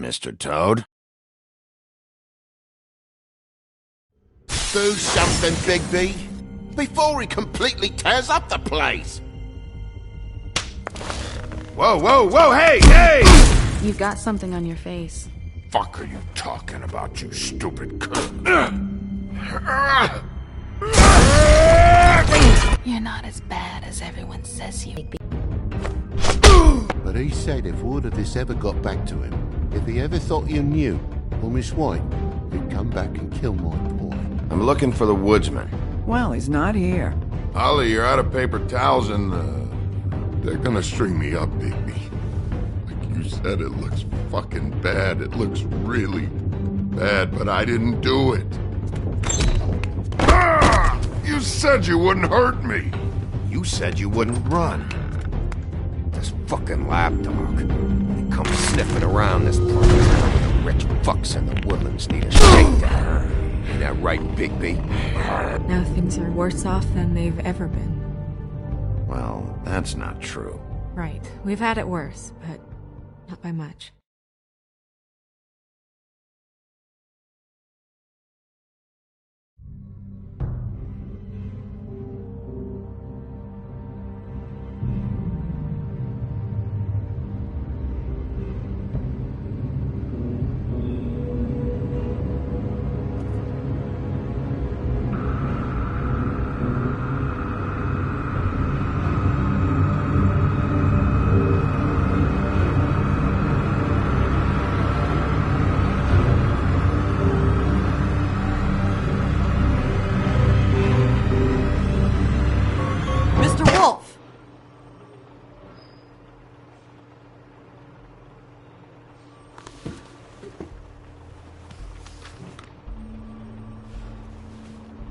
Mr. Toad? Do something, Bigby, before he completely tears up the place! Whoa, whoa, whoa, hey, hey! You've got something on your face. Fuck are you talking about, you stupid cunt? You're not as bad as everyone says you be. But he said if word of this ever got back to him, if he ever thought you knew, or Miss White, he'd come back and kill my boy. I'm looking for the woodsman. Well, he's not here. Ollie, you're out of paper towels and, they're gonna string me up, Bigby. Like you said, it looks fucking bad. It looks really bad, but I didn't do it. Ah! You said you wouldn't hurt me. You said you wouldn't run. This fucking lapdog. They come sniffing around this place. The rich fucks in the woodlands need a shakedown. Ain't that right, Bigby? Now things are worse off than they've ever been. Well, that's not true. Right. We've had it worse, but not by much.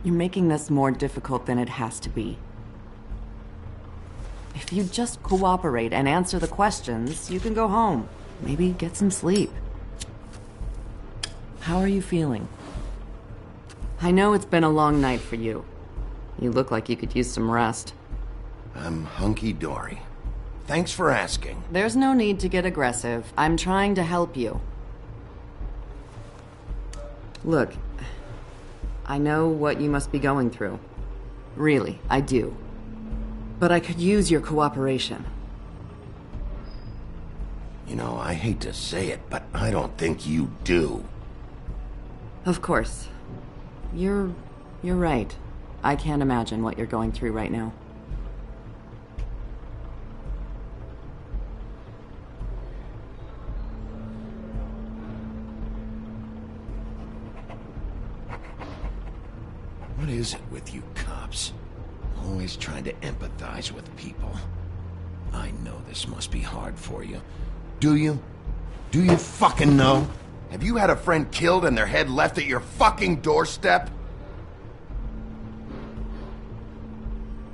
You're making this more difficult than it has to be. If you just cooperate and answer the questions, you can go home. Maybe get some sleep. How are you feeling? I know it's been a long night for you. You look like you could use some rest. I'm hunky-dory. Thanks for asking. There's no need to get aggressive. I'm trying to help you. Look, I know what you must be going through. Really, I do. But I could use your cooperation. You know, I hate to say it, but I don't think you do. Of course. You're right. I can't imagine what you're going through right now. What is it with you cops? Always trying to empathize with people. I know this must be hard for you. Do you? Do you fucking know? Have you had a friend killed and their head left at your fucking doorstep?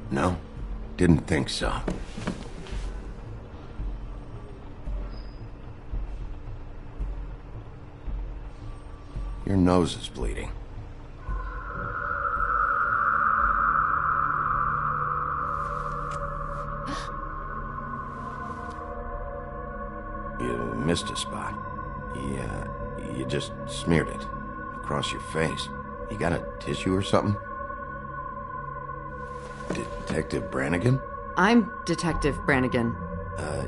No? Didn't think so. Your nose is bleeding. You missed a spot. You just smeared it across your face. You got a tissue or something? Detective Brannigan? I'm Detective Brannigan.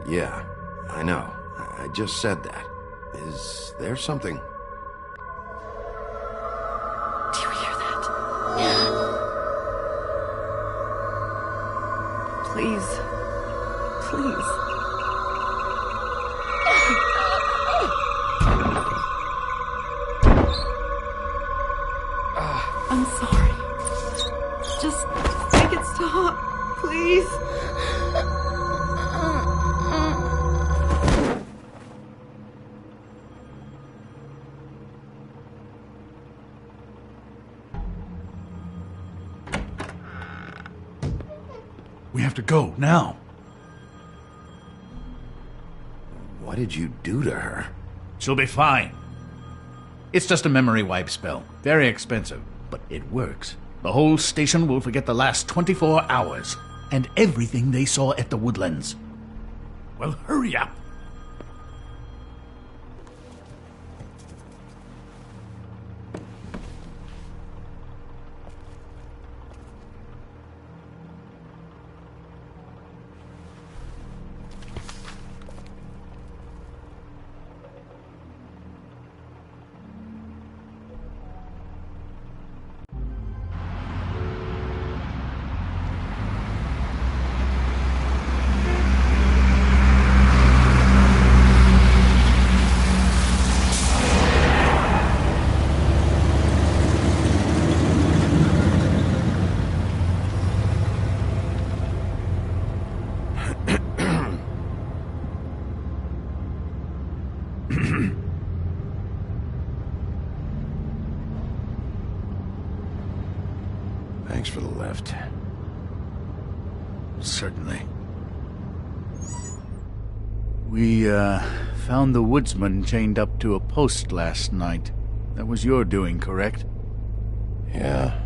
Yeah, I know. I just said that. Is there something? Do you hear that? Please. Please. I'm sorry. Just make it stop, please. We have to go, now. What did you do to her? She'll be fine. It's just a memory wipe spell. Very expensive, but it works. The whole station will forget the last 24 hours, and everything they saw at the Woodlands. Well, hurry up. Thanks for the lift. Certainly. We, found the woodsman chained up to a post last night. That was your doing, correct? Yeah.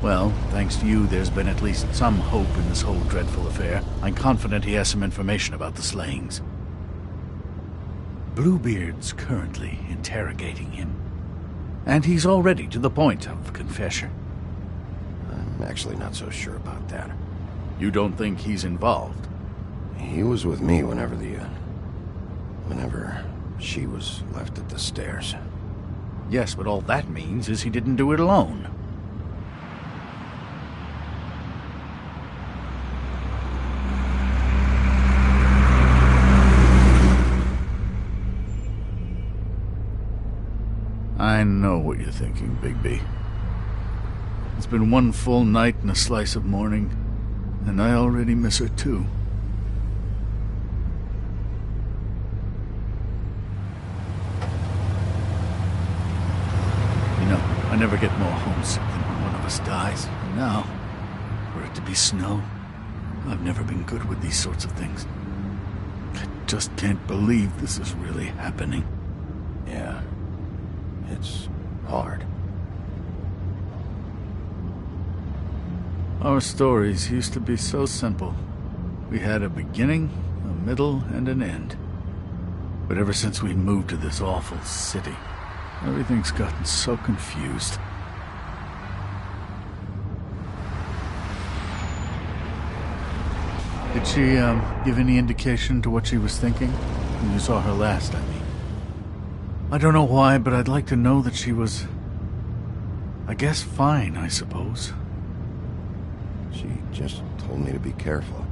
Well, thanks to you, there's been at least some hope in this whole dreadful affair. I'm confident he has some information about the slayings. Bluebeard's currently interrogating him. And he's already to the point of confession. I'm actually not so sure about that. You don't think he's involved? He was with me whenever she was left at the stairs. Yes, but all that means is he didn't do it alone. I know what you're thinking, Bigby. It's been one full night and a slice of morning, and I already miss her too. You know, I never get more homesick than when one of us dies. And now, for it to be snow, I've never been good with these sorts of things. I just can't believe this is really happening. Yeah. It's hard. Our stories used to be so simple. We had a beginning, a middle, and an end. But ever since we moved to this awful city, everything's gotten so confused. Did she, give any indication to what she was thinking? When you saw her last, I mean. I don't know why, but I'd like to know that she was... I guess fine, I suppose. She just told me to be careful.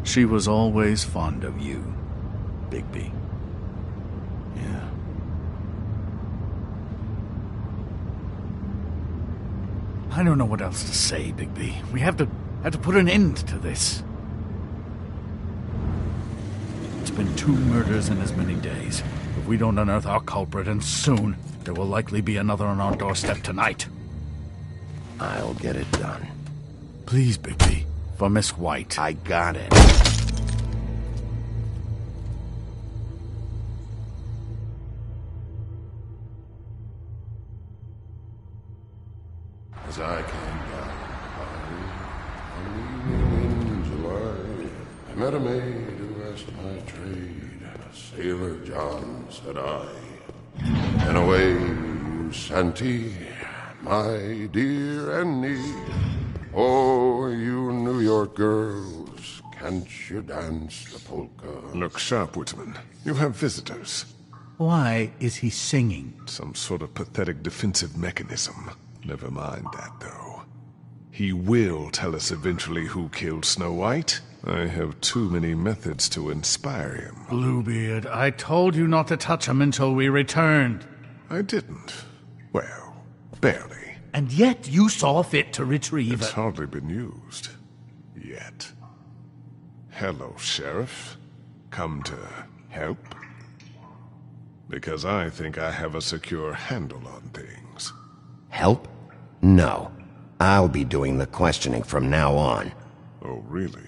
She was always fond of you, Bigby. Yeah. I don't know what else to say, Bigby. We have to put an end to this. It's been 2 murders in as many days. If we don't unearth our culprit, and soon, there will likely be another on our doorstep tonight. I'll get it done. Please, Bigby. For Miss White. I got it. As I came down in July, I met a maid who asked my trade. Sailor John, said I. And away you Santy, my dear Annie. Oh, you New York girls, can't you dance the polka? Look sharp, Woodsman. You have visitors. Why is he singing? Some sort of pathetic defensive mechanism. Never mind that, though. He will tell us eventually who killed Snow White. I have too many methods to inspire him. Bluebeard, I told you not to touch him until we returned. I didn't. Well, barely. And yet you saw fit to retrieve It's it. hardly been used. Yet. Hello, Sheriff. Come to help? Because I think I have a secure handle on things. Help? No. I'll be doing the questioning from now on. Oh, really?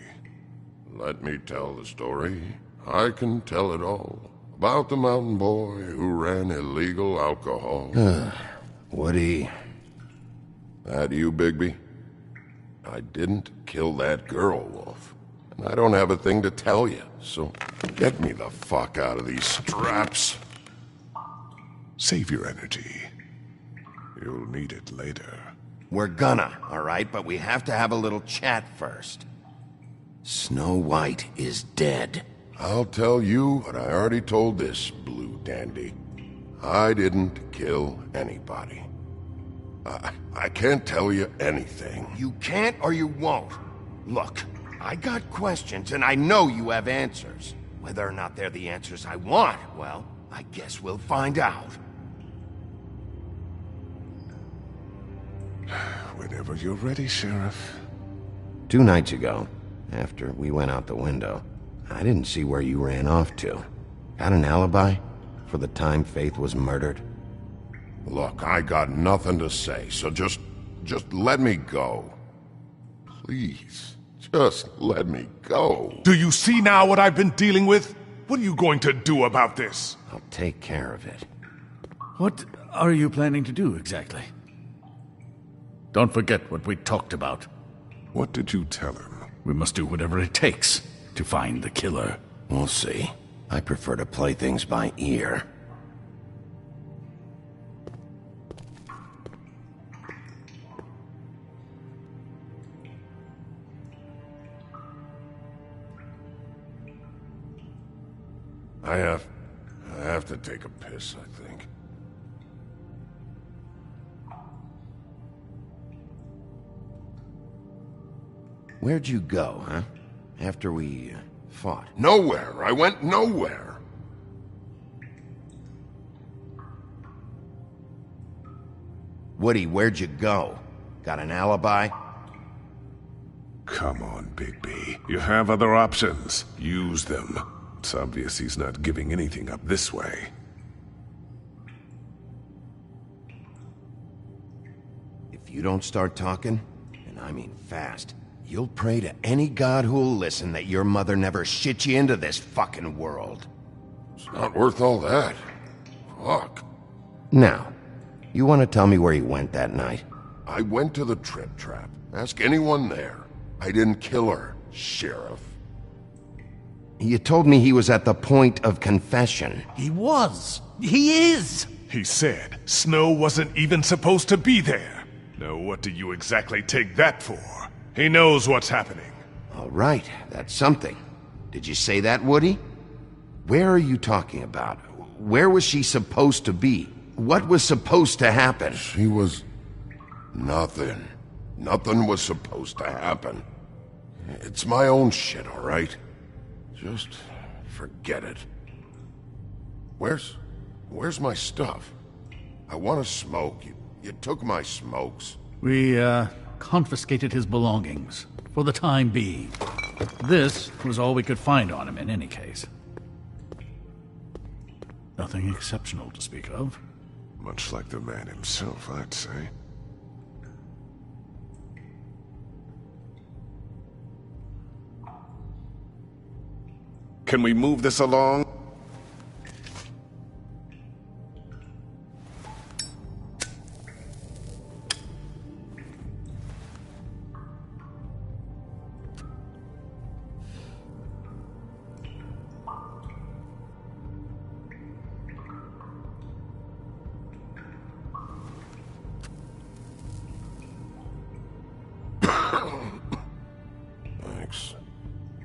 Let me tell the story. I can tell it all. About the mountain boy who ran illegal alcohol. Woody. That you, Bigby? I didn't kill that girl, Wolf. And I don't have a thing to tell you, so get me the fuck out of these straps. Save your energy. You'll need it later. We're gonna, all right? But we have to have a little chat first. Snow White is dead. I'll tell you what I already told this blue dandy. I didn't kill anybody. I can't tell you anything. You can't or you won't. Look, I got questions and I know you have answers. Whether or not they're the answers I want, well, I guess we'll find out. Whenever you're ready, Sheriff. 2 nights ago, after we went out the window, I didn't see where you ran off to. Got an alibi for the time Faith was murdered? Look, I got nothing to say, so just let me go. Please, just let me go. Do you see now what I've been dealing with? What are you going to do about this? I'll take care of it. What are you planning to do exactly? Don't forget what we talked about. What did you tell him? We must do whatever it takes to find the killer. We'll see. I prefer to play things by ear. I have to take a piss, I think. Where'd you go, huh? After we fought? Nowhere. I went nowhere. Woody, where'd you go? Got an alibi? Come on, Bigby. You have other options. Use them. It's obvious he's not giving anything up this way. If you don't start talking, and I mean fast, you'll pray to any god who'll listen that your mother never shit you into this fucking world. It's not worth all that. Fuck. Now, you want to tell me where you went that night? I went to the Trip Trap. Ask anyone there. I didn't kill her, Sheriff. You told me he was at the point of confession. He was. He is. He said Snow wasn't even supposed to be there. Now what do you exactly take that for? He knows what's happening. All right, that's something. Did you say that, Woody? Where are you talking about? Where was she supposed to be? What was supposed to happen? She was... nothing. Nothing was supposed to happen. It's my own shit, all right? Just forget it. Where's my stuff? I want to smoke. You took my smokes. We, confiscated his belongings, for the time being. This was all we could find on him in any case. Nothing exceptional to speak of. Much like the man himself, I'd say. Can we move this along? Thanks.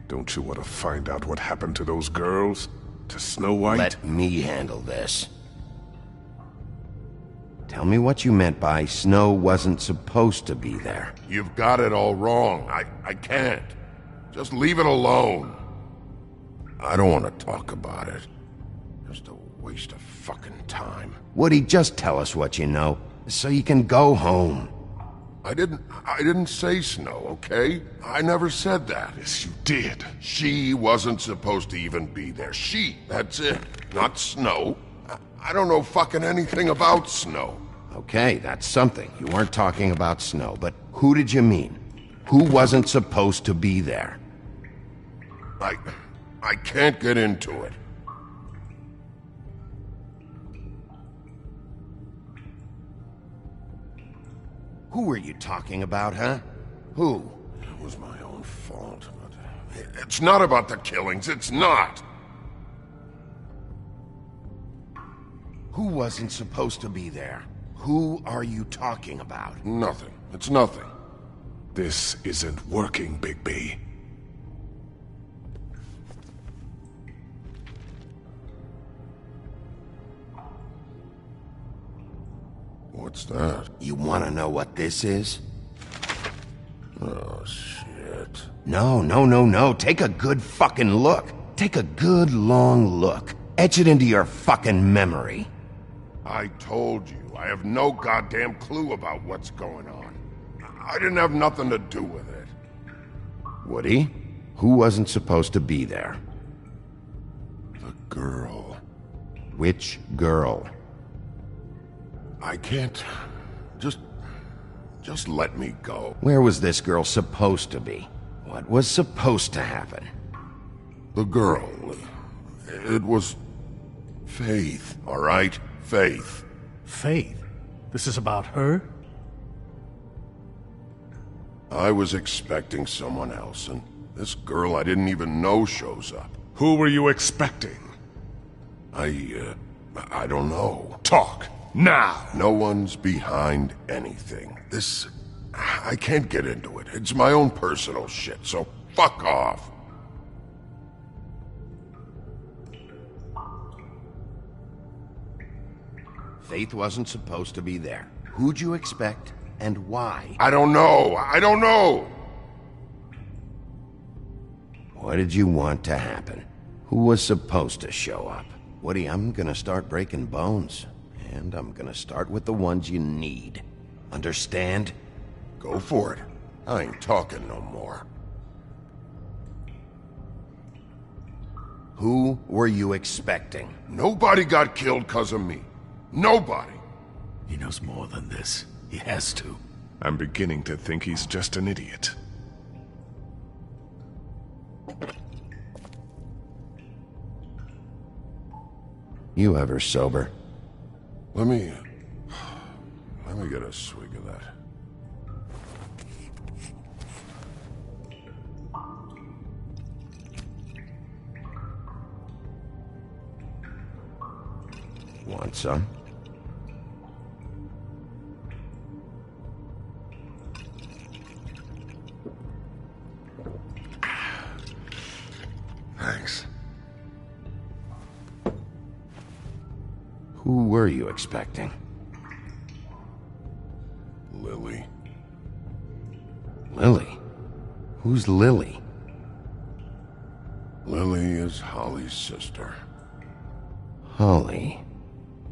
Don't you want to find out what happened to those girls? To Snow White? Let me handle this. Tell me what you meant by Snow wasn't supposed to be there. You've got it all wrong. I can't. Just leave it alone. I don't want to talk about it. Just a waste of fucking time. Woody, just tell us what you know, so you can go home. I didn't say Snow, okay? I never said that. Yes, you did. She wasn't supposed to even be there. She, that's it. Not Snow. I don't know fucking anything about Snow. Okay, that's something. You weren't talking about Snow, but who did you mean? Who wasn't supposed to be there? I can't get into it. Who were you talking about, huh? Who? It was my own fault, but it's not about the killings, it's not! Who wasn't supposed to be there? Who are you talking about? Nothing. It's nothing. This isn't working, Bigby. What's that? You want to know what this is? Oh, shit. No. Take a good fucking look. Take a good long look. Etch it into your fucking memory. I told you, I have no goddamn clue about what's going on. I didn't have nothing to do with it. Woody, who wasn't supposed to be there? The girl. Which girl? I can't... Just let me go. Where was this girl supposed to be? What was supposed to happen? The girl... It was... Faith, all right? Faith. Faith? This is about her? I was expecting someone else, and this girl I didn't even know shows up. Who were you expecting? I don't know. Talk, now! No one's behind anything. This... I can't get into it. It's my own personal shit, so fuck off. Faith wasn't supposed to be there. Who'd you expect, and why? I don't know. I don't know. What did you want to happen? Who was supposed to show up? Woody, I'm gonna start breaking bones. And I'm gonna start with the ones you need. Understand? Go for it. I ain't talking no more. Who were you expecting? Nobody got killed because of me. Nobody. He knows more than this. He has to. I'm beginning to think he's just an idiot. You ever sober? Let me get a swig of that. Want some? Thanks. Who were you expecting? Lily. Lily? Who's Lily? Lily is Holly's sister. Holly?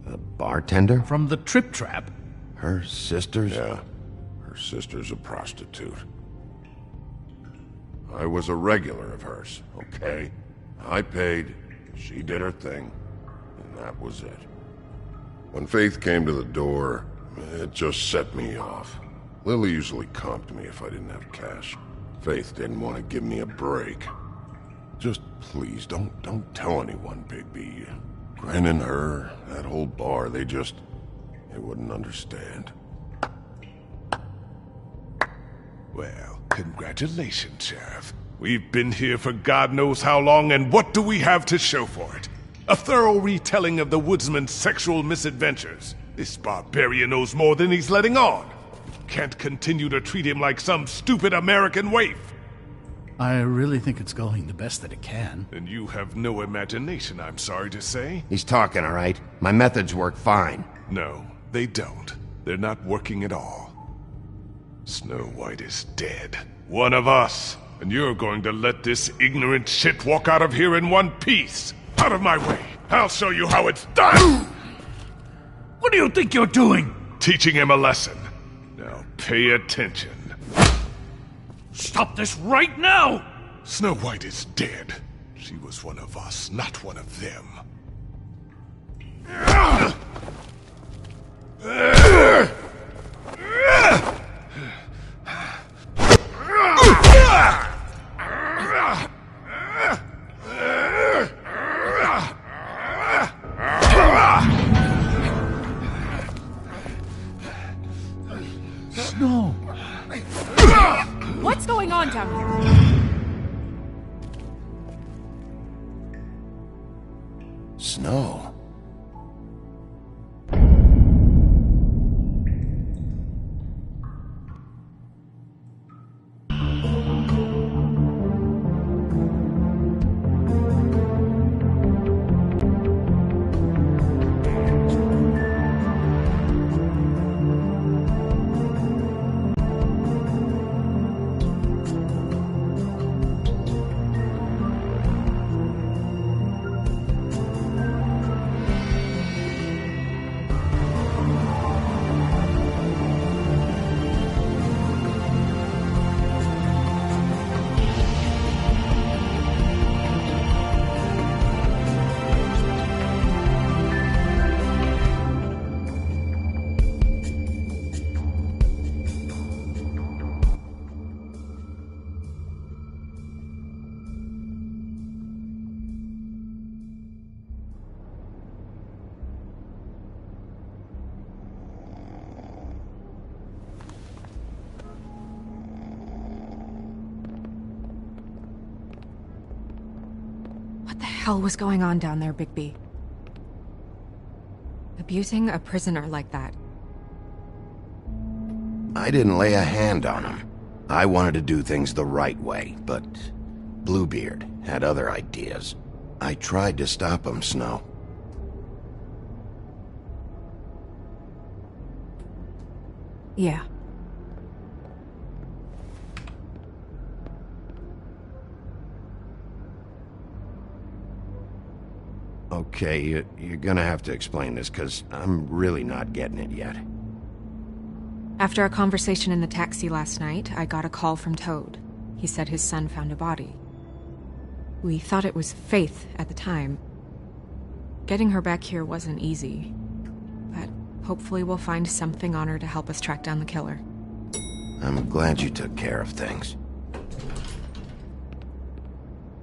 The bartender? From the Trip Trap? Her sister's? Yeah. Her sister's a prostitute. I was a regular of hers, okay? I paid, she did her thing, and that was it. When Faith came to the door, it just set me off. Lily usually comped me if I didn't have cash. Faith didn't want to give me a break. Just please, don't tell anyone, Bigby. Gren and her, that whole bar, they wouldn't understand. Well, congratulations, Sheriff. We've been here for God knows how long, and what do we have to show for it? A thorough retelling of the woodsman's sexual misadventures. This barbarian knows more than he's letting on. Can't continue to treat him like some stupid American waif. I really think it's going the best that it can. And you have no imagination, I'm sorry to say. He's talking, all right? My methods work fine. No, they don't. They're not working at all. Snow White is dead. One of us. And you're going to let this ignorant shit walk out of here in one piece. Out of my way. I'll show you how it's done. What do you think you're doing? Teaching him a lesson. Now pay attention. Stop this right now! Snow White is dead. She was one of us, not one of them. Snow Snow. What the hell was going on down there, Bigby? Abusing a prisoner like that. I didn't lay a hand on him. I wanted to do things the right way, but Bluebeard had other ideas. I tried to stop him, Snow. Yeah. Okay, you're gonna have to explain this, because I'm really not getting it yet. After a conversation in the taxi last night, I got a call from Toad. He said his son found a body. We thought it was Faith at the time. Getting her back here wasn't easy, but hopefully we'll find something on her to help us track down the killer. I'm glad you took care of things.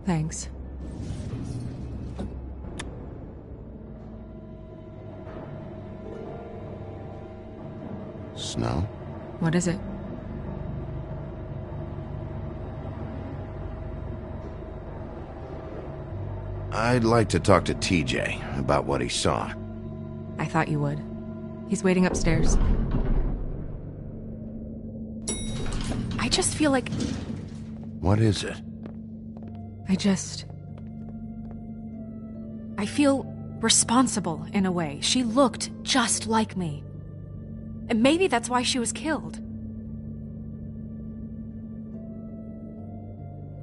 Thanks. Snow? What is it? I'd like to talk to TJ about what he saw. I thought you would. He's waiting upstairs. I just feel like... What is it? I feel responsible in a way. She looked just like me. And maybe that's why she was killed.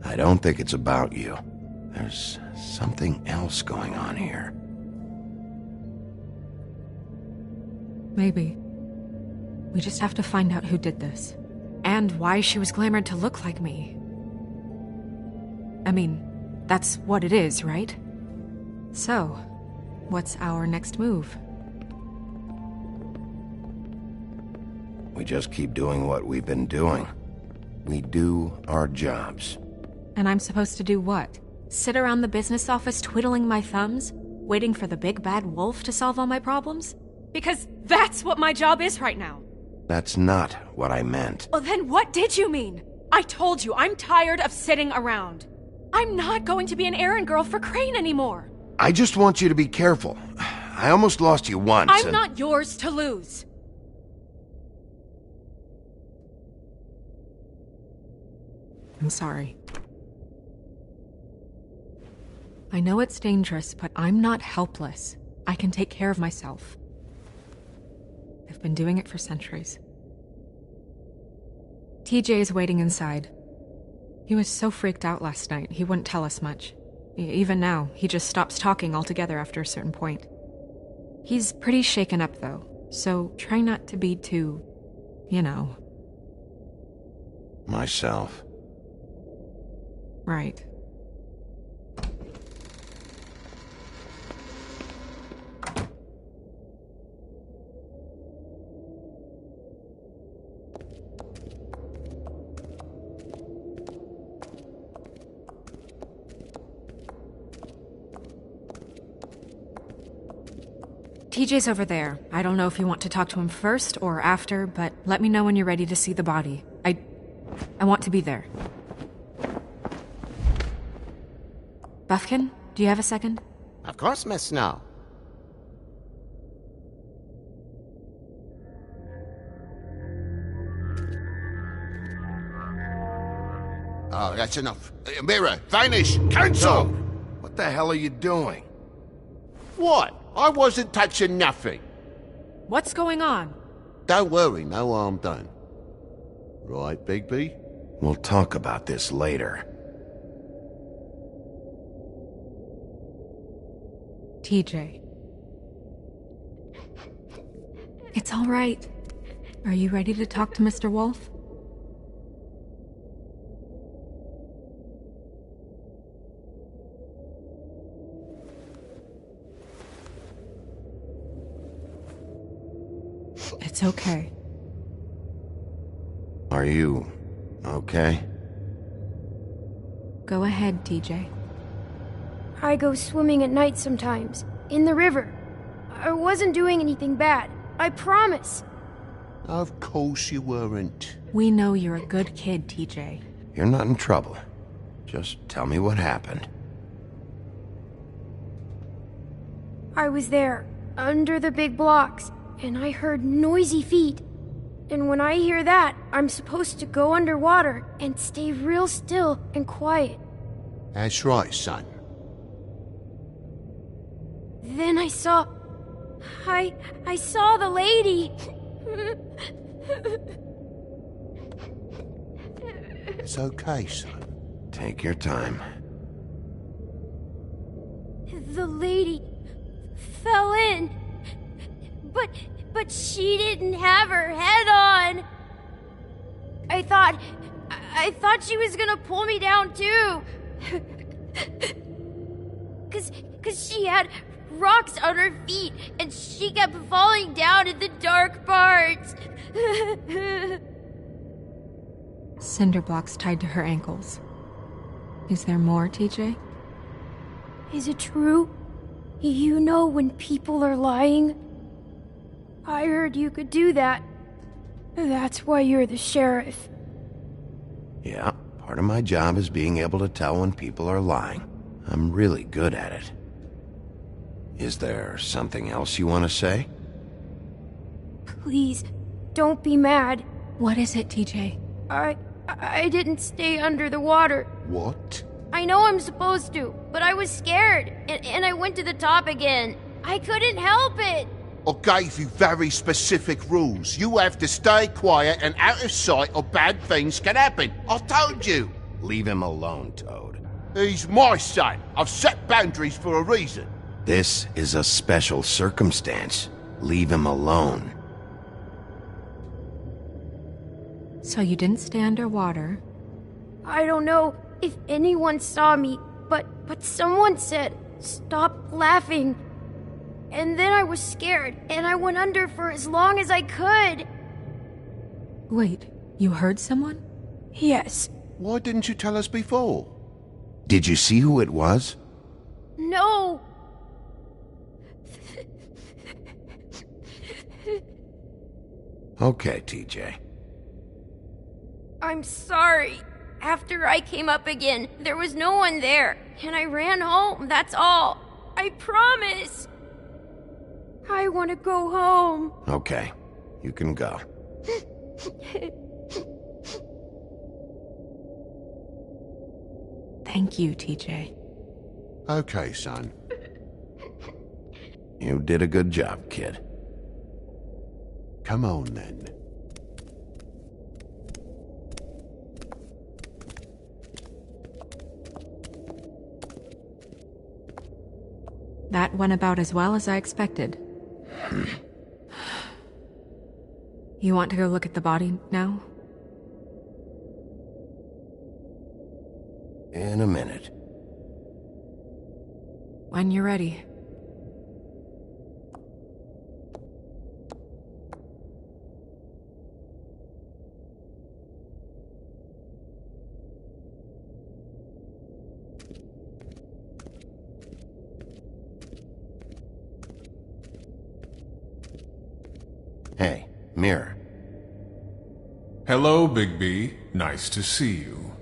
I don't think it's about you. There's something else going on here. Maybe. We just have to find out who did this. And why she was glamored to look like me. I mean, that's what it is, right? So, what's our next move? We just keep doing what we've been doing. We do our jobs. And I'm supposed to do what? Sit around the business office twiddling my thumbs, waiting for the big bad wolf to solve all my problems? Because that's what my job is right now. That's not what I meant. Well, then what did you mean? I told you, I'm tired of sitting around. I'm not going to be an errand girl for Crane anymore. I just want you to be careful. I almost lost you once. I'm not yours to lose. I'm sorry. I know it's dangerous, but I'm not helpless. I can take care of myself. I've been doing it for centuries. TJ is waiting inside. He was so freaked out last night, he wouldn't tell us much. Even now, he just stops talking altogether after a certain point. He's pretty shaken up, though, so try not to be too, you know. Myself. Right. TJ's over there. I don't know if you want to talk to him first or after, but let me know when you're ready to see the body. I want to be there. Buffkin, do you have a second? Of course, Miss Snow. Oh, that's enough. Mirror, vanish, cancel! What the hell are you doing? What? I wasn't touching nothing. What's going on? Don't worry, no harm done. Right, Bigby? We'll talk about this later. TJ. It's all right. Are you ready to talk to Mr. Wolf? It's okay. Are you okay? Go ahead, TJ. I go swimming at night sometimes, in the river. I wasn't doing anything bad, I promise. Of course you weren't. We know you're a good kid, TJ. You're not in trouble. Just tell me what happened. I was there, under the big blocks, and I heard noisy feet. And when I hear that, I'm supposed to go underwater and stay real still and quiet. That's right, son. Then I saw the lady. It's okay, son. Take your time. The lady fell in. But she didn't have her head on. I thought she was gonna pull me down too. Cause she had rocks on her feet and she kept falling down in the dark parts. Cinder blocks tied to her ankles. Is there more, TJ? Is it true? You know when people are lying? I heard you could do that. That's why you're the sheriff. Yeah, part of my job is being able to tell when people are lying. I'm really good at it. Is there something else you want to say? Please, don't be mad. What is it, TJ? I didn't stay under the water. What? I know I'm supposed to, but I was scared, and I went to the top again. I couldn't help it. I gave you very specific rules. You have to stay quiet and out of sight or bad things can happen. I told you. Leave him alone, Toad. He's my son. I've set boundaries for a reason. This is a special circumstance. Leave him alone. So you didn't stay underwater. I don't know if anyone saw me, but someone said, "Stop laughing." And then I was scared, and I went under for as long as I could. Wait, you heard someone? Yes. Why didn't you tell us before? Did you see who it was? No. Okay, TJ. I'm sorry. After I came up again, there was no one there, and I ran home, that's all. I promise. I want to go home. Okay, you can go. Thank you, TJ. Okay, son. You did a good job, kid. Come on, then. That went about as well as I expected. You want to go look at the body now? In a minute. When you're ready. Hey, Mirror. Hello, Bigby. Nice to see you.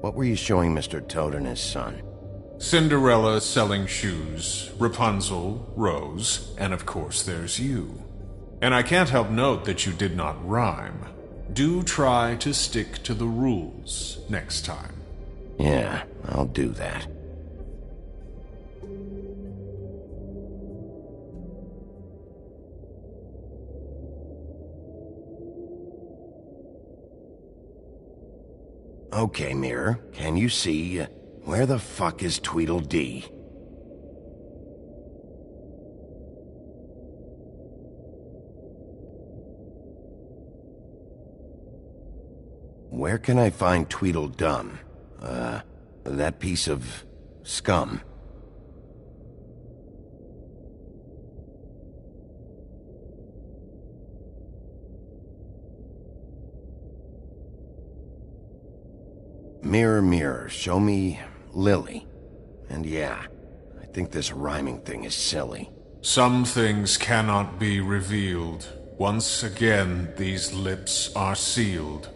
What were you showing Mr. Toad and his son? Cinderella selling shoes, Rapunzel, Rose, and of course there's you. And I can't help note that you did not rhyme. Do try to stick to the rules next time. Yeah, I'll do that. Okay, Mirror, can you see... where the fuck is Tweedledee? Where can I find Tweedledum? That piece of... scum. Mirror, mirror, show me Lily. And yeah, I think this rhyming thing is silly. Some things cannot be revealed. Once again, these lips are sealed.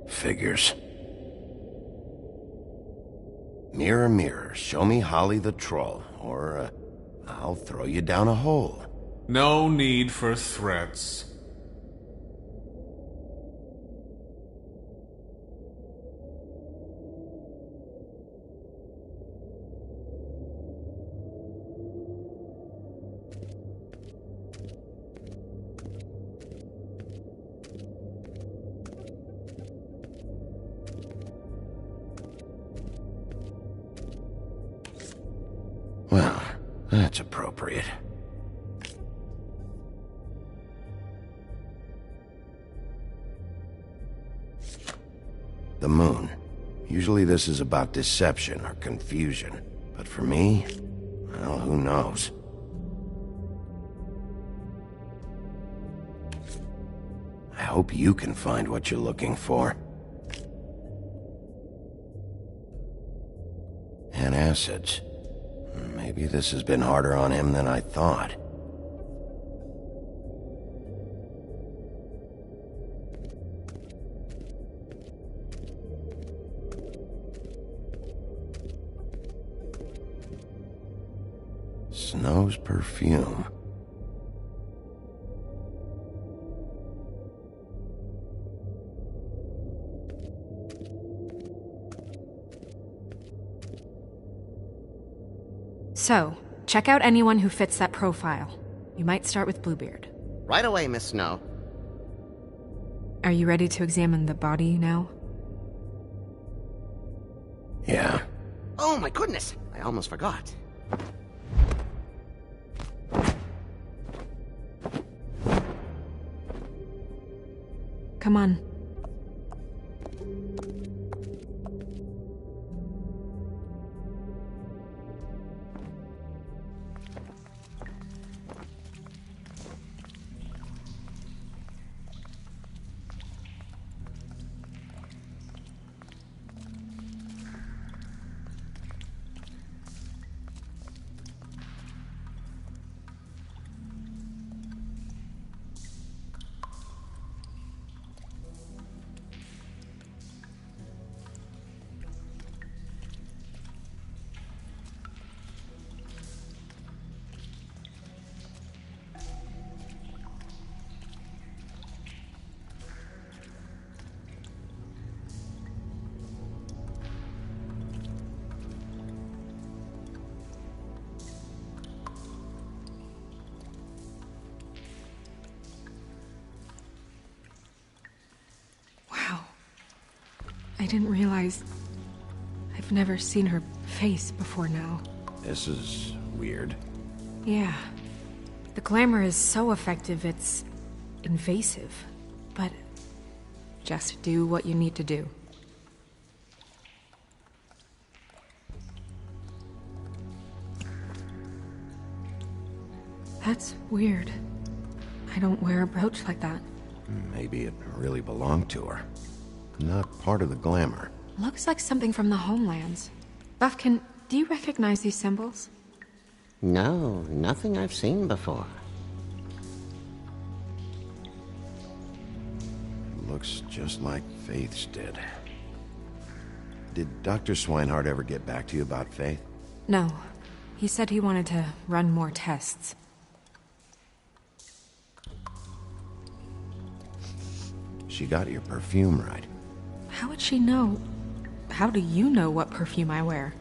Figures. Mirror, mirror, show me Holly the Troll, or I'll throw you down a hole. No need for threats. Well, that's appropriate. The moon. Usually this is about deception or confusion. But for me, well, who knows? I hope you can find what you're looking for. Antacids. Maybe this has been harder on him than I thought. Snow's perfume. So, check out anyone who fits that profile. You might start with Bluebeard. Right away, Miss Snow. Are you ready to examine the body now? Yeah. Oh my goodness! I almost forgot. Come on. I didn't realize... I've never seen her face before now. This is weird. Yeah. The glamour is so effective, it's invasive. But just do what you need to do. That's weird. I don't wear a brooch like that. Maybe it really belonged to her. Not part of the glamour. Looks like something from the homelands. Buffkin, do you recognize these symbols? No, nothing I've seen before. Looks just like Faith's did. Did Dr. Swinehart ever get back to you about Faith? No. He said he wanted to run more tests. She got your perfume right. How would she know? How do you know what perfume I wear?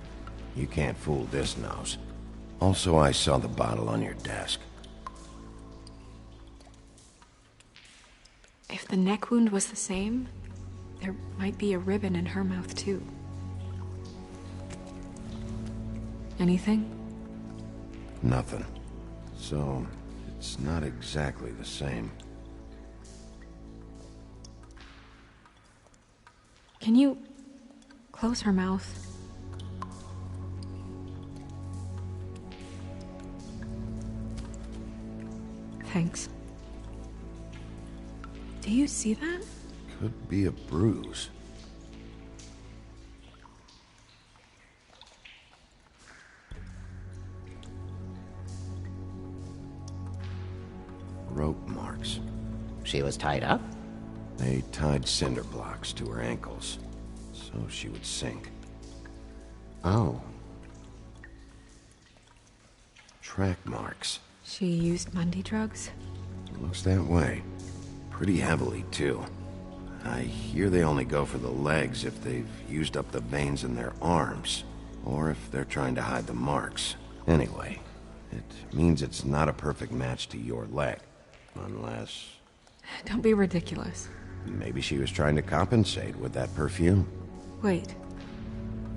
You can't fool this nose. Also, I saw the bottle on your desk. If the neck wound was the same, there might be a ribbon in her mouth too. Anything? Nothing. So, it's not exactly the same. Can you close her mouth? Thanks. Do you see that? Could be a bruise. Rope marks. She was tied up? They tied cinder blocks to her ankles, so she would sink. Oh. Track marks. She used Mundy drugs? Looks that way. Pretty heavily, too. I hear they only go for the legs if they've used up the veins in their arms, or if they're trying to hide the marks. Anyway, it means it's not a perfect match to your leg. Unless... Don't be ridiculous. maybe she was trying to compensate with that perfume. Wait.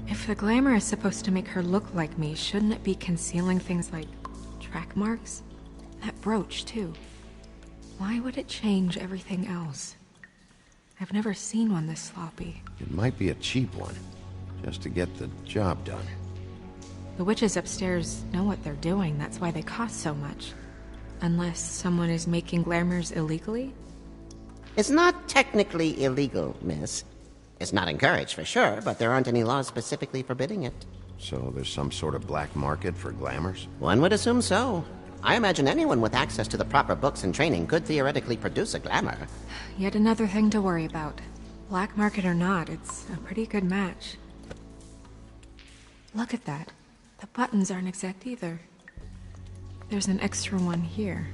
If the glamour is supposed to make her look like me, shouldn't it be concealing things like track marks? That brooch, too. Why would it change everything else? I've never seen one this sloppy. It might be a cheap one, just to get the job done. The witches upstairs know what they're doing, that's why they cost so much. Unless someone is making glamours illegally? It's not technically illegal, miss. It's not encouraged for sure, but there aren't any laws specifically forbidding it. So there's some sort of black market for glamours? One would assume so. I imagine anyone with access to the proper books and training could theoretically produce a glamour. Yet another thing to worry about. Black market or not, it's a pretty good match. Look at that. The buttons aren't exact either. There's an extra one here.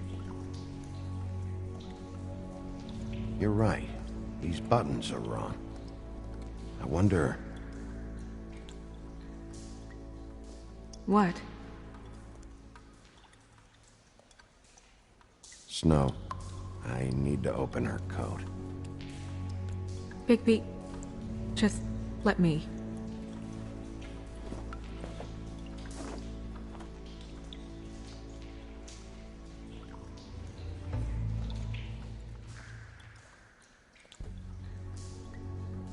You're right. These buttons are wrong. I wonder... What? Snow, I need to open her coat. Bigby, just let me.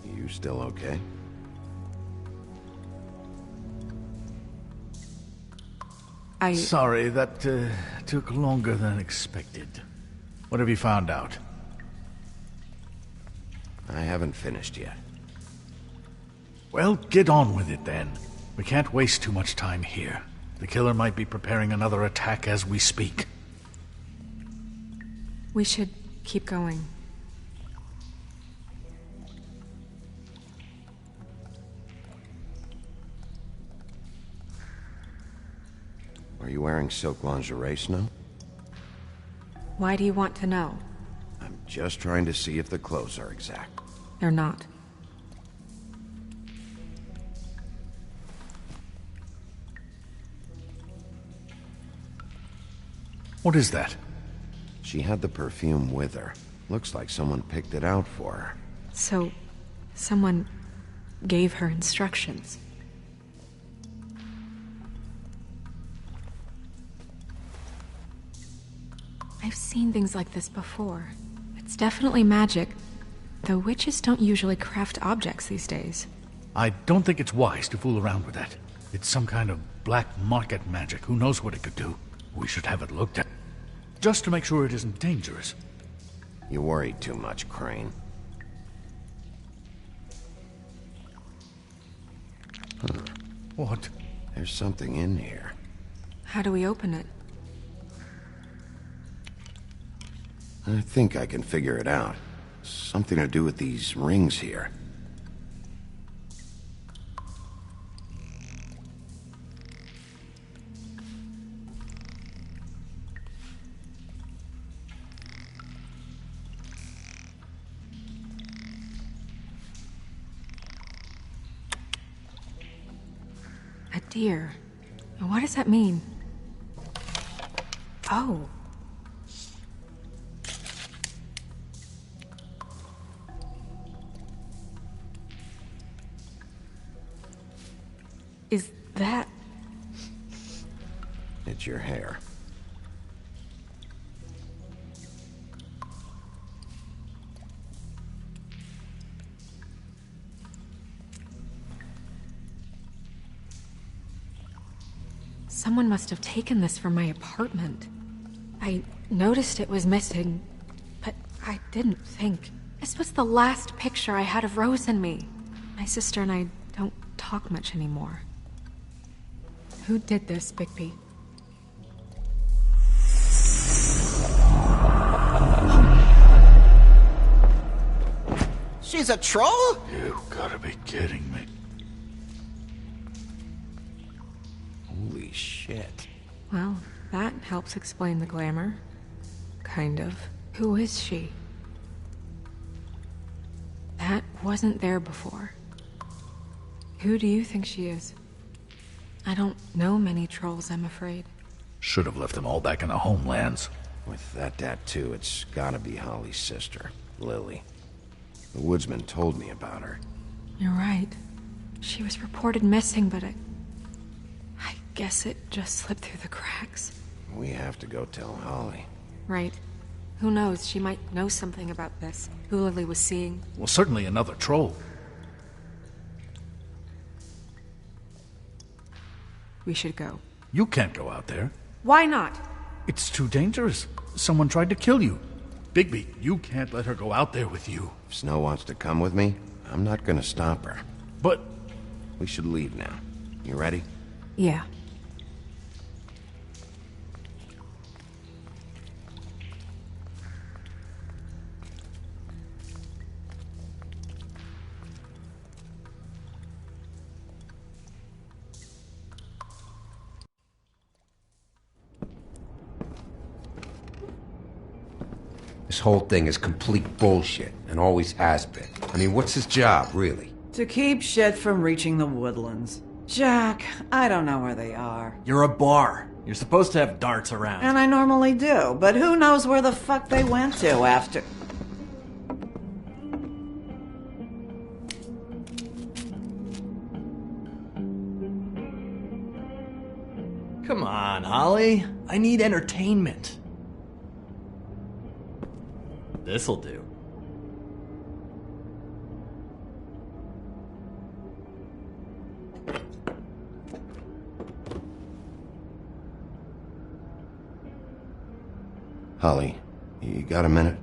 You still okay? Sorry, that took longer than expected. What have you found out? I haven't finished yet. Well, get on with it then. We can't waste too much time here. The killer might be preparing another attack as we speak. We should keep going. Are you wearing silk lingerie, Snow? Why do you want to know? I'm just trying to see if the clothes are exact. They're not. What is that? She had the perfume with her. Looks like someone picked it out for her. So, someone gave her instructions. I've seen things like this before. It's definitely magic, though witches don't usually craft objects these days. I don't think it's wise to fool around with that. It's some kind of black market magic. Who knows what it could do? We should have it looked at. Just to make sure it isn't dangerous. You worry too much, Crane. Huh. What? There's something in here. How do we open it? I think I can figure it out. Something to do with these rings here. deer. What does that mean? Oh. Is that... It's your hair. Someone must have taken this from my apartment. I noticed it was missing, but I didn't think. This was the last picture I had of Rose and me. My sister and I don't talk much anymore. Who did this, Bigby? She's a troll? You gotta be kidding me. Holy shit. Well, that helps explain the glamour. Kind of. Who is she? That wasn't there before. Who do you think she is? I don't know many trolls, I'm afraid. Should have left them all back in the homelands. With that tattoo, it's gotta be Holly's sister, Lily. The woodsman told me about her. You're right. She was reported missing, but I guess it just slipped through the cracks. We have to go tell Holly. Right. Who knows, she might know something about this. Who Lily was seeing. Well, certainly another troll. We should go. You can't go out there. Why not? It's too dangerous. Someone tried to kill you. Bigby, you can't let her go out there with you. If Snow wants to come with me, I'm not gonna stop her. But... We should leave now. You ready? Yeah. This whole thing is complete bullshit, and always has been. I mean, what's his job, really? To keep shit from reaching the woodlands. Jack, I don't know where they are. You're a bar. You're supposed to have darts around. And I normally do, but who knows where the fuck they went to after... Come on, Holly. I need entertainment. This'll do. Holly, you got a minute?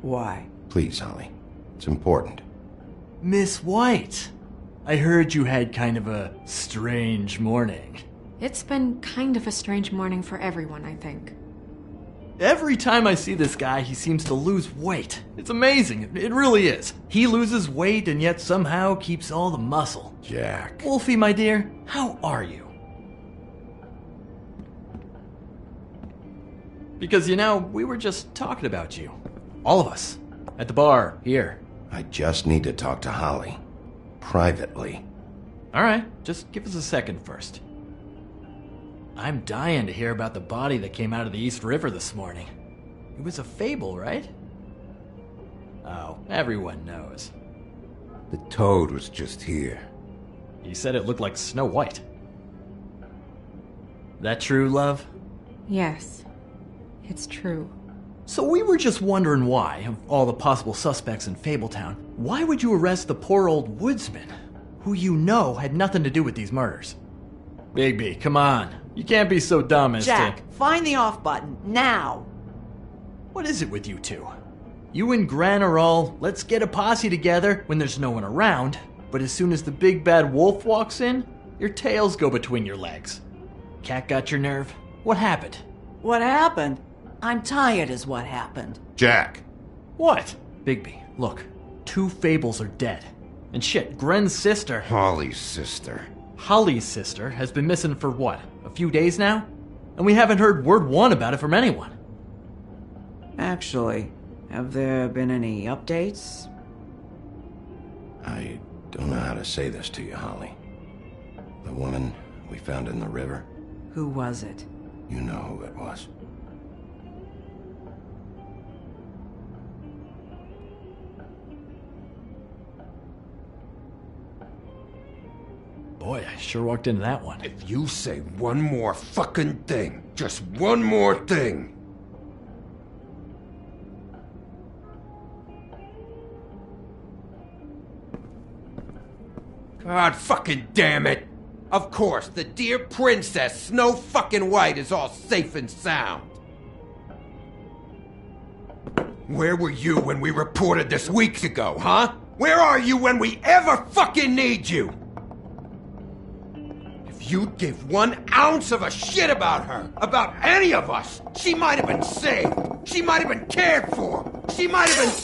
Why? Please, Holly. It's important. Miss White, I heard you had kind of a strange morning. It's been kind of a strange morning for everyone, I think. Every time I see this guy, he seems to lose weight. It's amazing. It really is. He loses weight and yet somehow keeps all the muscle. Jack. Wolfie, my dear, how are you? Because, you know, we were just talking about you. All of us. At the bar, here. I just need to talk to Holly. Privately. Alright, just give us a second first. I'm dying to hear about the body that came out of the East River this morning. It was a fable, right? Oh, everyone knows. The toad was just here. He said it looked like Snow White. That true, love? Yes. It's true. So we were just wondering why, of all the possible suspects in Fabletown, why would you arrest the poor old woodsman, who you know had nothing to do with these murders? Bigby, come on. You can't be so dumb as Jack, to... find the off button, now! What is it with you two? You and Gran are all, let's get a posse together when there's no one around, but as soon as the big bad wolf walks in, your tails go between your legs. Cat got your nerve? What happened? What happened? I'm tired is what happened. Jack! What? Bigby, look. 2 fables are dead. And shit, Gren's sister... Holly's sister. Holly's sister has been missing for what, a few days now? And we haven't heard word one about it from anyone. Actually, have there been any updates? I don't know how to say this to you, Holly. The woman we found in the river. Who was it? You know who it was. Boy, I sure walked into that one. If you say one more fucking thing, just one more thing. God fucking damn it! Of course, the dear princess, Snow fucking White, is all safe and sound. Where were you when we reported this weeks ago, huh? Where are you when we ever fucking need you? If you'd give 1 ounce of a shit about her, about any of us, she might have been saved. She might have been cared for. She might have been...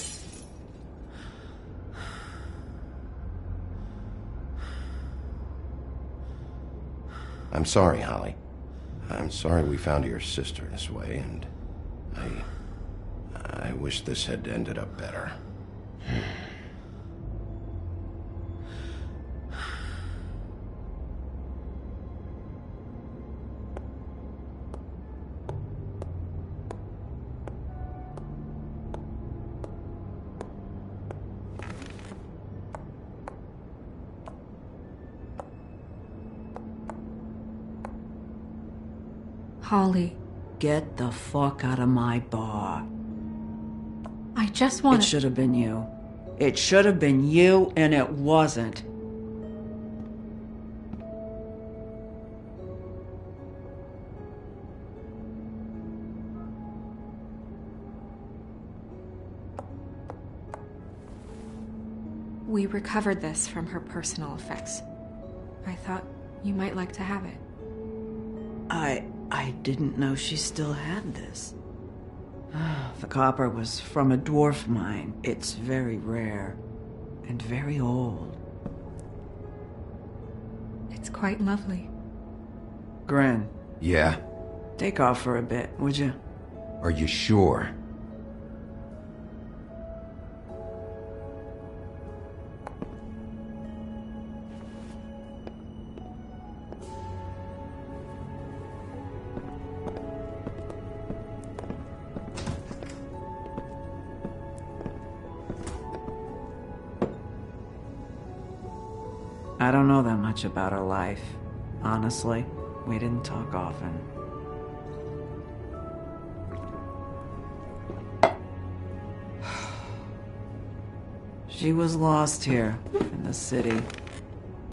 I'm sorry, Holly. I'm sorry we found your sister this way, and I wish this had ended up better. Holly, Get the fuck out of my bar. I just want It should have been you. It should have been you, and it wasn't. We recovered this from her personal effects. I thought you might like to have it. I didn't know she still had this. The copper was from a dwarf mine. It's very rare and very old. It's quite lovely. Gren, Yeah? take off for a bit, would you? Are you sure? I don't know that much about her life. Honestly, we didn't talk often. She was lost here, in the city.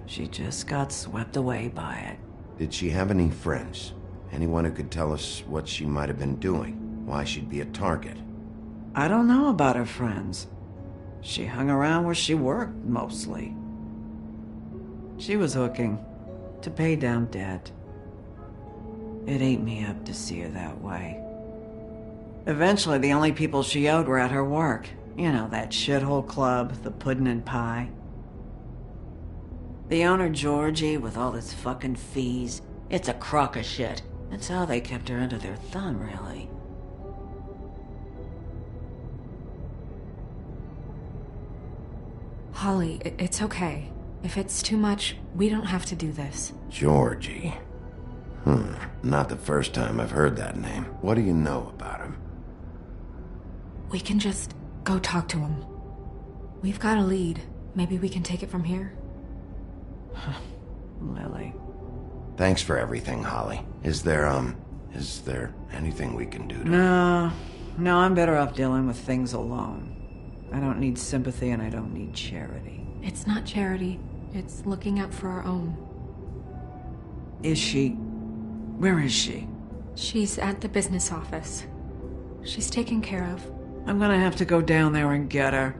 She just got swept away by it. Did she have any friends? Anyone who could tell us what she might have been doing? Why she'd be a target? I don't know about her friends. She hung around where she worked, mostly. She was hooking to pay down debt. It ate me up to see her that way. Eventually, the only people she owed were at her work. You know, that shithole club, the Puddin' and Pie. The owner, Georgie, with all his fucking fees, it's a crock of shit. That's how they kept her under their thumb, really. Holly, it's okay. If it's too much, we don't have to do this. Georgie. Not the first time I've heard that name. What do you know about him? We can just go talk to him. We've got a lead. Maybe we can take it from here? Lily. Thanks for everything, Holly. Is there anything we can do to... No, I'm better off dealing with things alone. I don't need sympathy and I don't need charity. It's not charity. It's looking out for our own. Is she... Where is she? She's at the business office. She's taken care of. I'm gonna have to go down there and get her.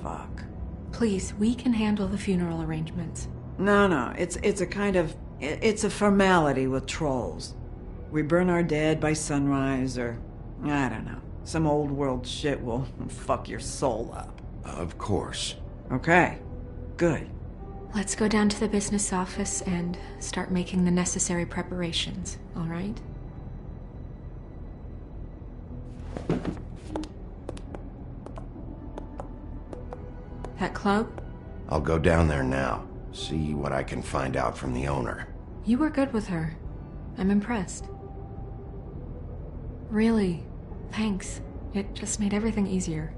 Fuck. Please, we can handle the funeral arrangements. No, it's a kind of... It's a formality with trolls. We burn our dead by sunrise, or... I don't know. Some old world shit will fuck your soul up. Of course. Okay. Good. Let's go down to the business office and start making the necessary preparations, all right? That club? I'll go down there now. See what I can find out from the owner. You were good with her. I'm impressed. Really, thanks. It just made everything easier.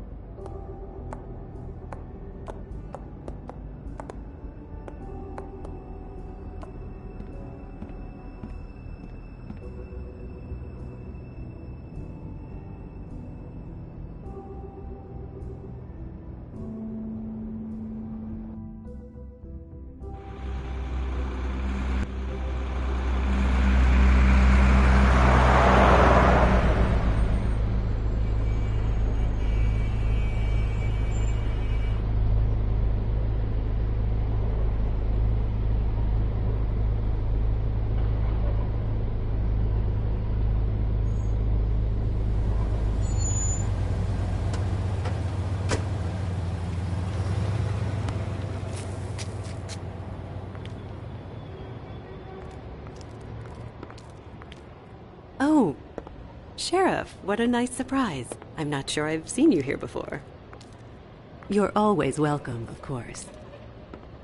Oh, Sheriff, what a nice surprise. I'm not sure I've seen you here before. You're always welcome, of course.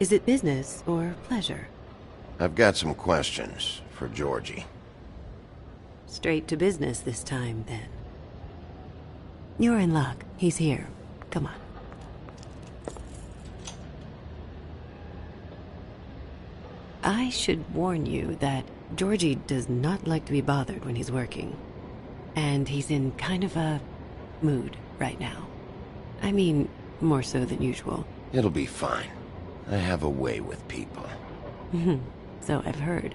Is it business or pleasure? I've got some questions for Georgie. Straight to business this time, then. You're in luck. He's here. Come on. I should warn you that Georgie does not like to be bothered when he's working. And he's in kind of a mood right now. I mean, more so than usual. It'll be fine. I have a way with people. So I've heard.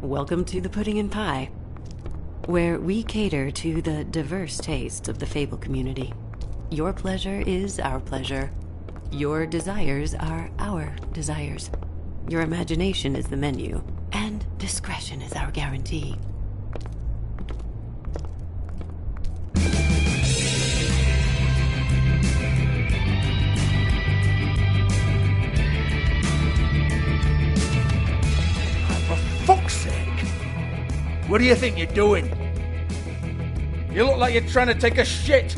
Welcome to the Pudding and Pie, where we cater to the diverse tastes of the Fable community. Your pleasure is our pleasure. Your desires are our desires. Your imagination is the menu, and discretion is our guarantee. For fuck's sake! What do you think you're doing? You look like you're trying to take a shit.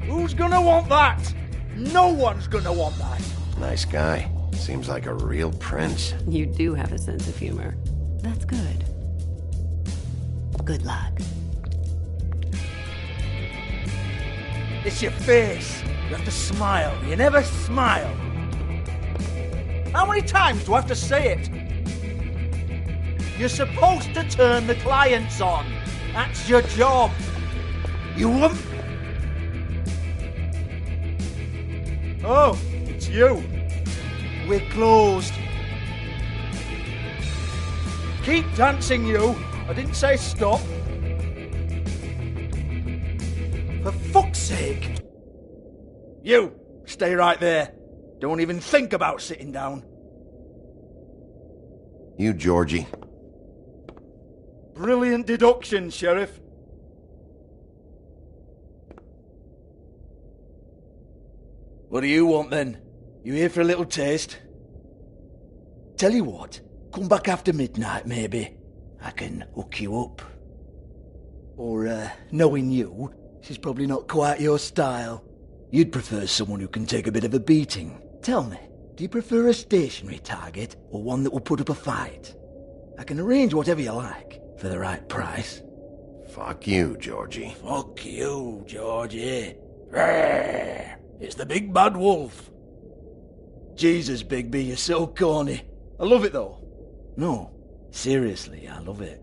Who's gonna want that? No one's gonna want that. Nice guy. Seems like a real prince. You do have a sense of humor. That's good. Good luck. It's your face. You have to smile. You never smile. How many times do I have to say it? You're supposed to turn the clients on. That's your job. You won't. Oh, it's you. We're closed. Keep dancing, you. I didn't say stop. For fuck's sake. You, stay right there. Don't even think about sitting down. You, Georgie. Brilliant deduction, Sheriff. What do you want, then? You here for a little taste? Tell you what, come back after midnight, maybe. I can hook you up. Or, knowing you, she's probably not quite your style. You'd prefer someone who can take a bit of a beating. Tell me, do you prefer a stationary target, or one that will put up a fight? I can arrange whatever you like, for the right price. Fuck you, Georgie. Fuck you, Georgie. Rawr. It's the big bad wolf. Jesus, Bigby, you're so corny. I love it, though. No, seriously, I love it.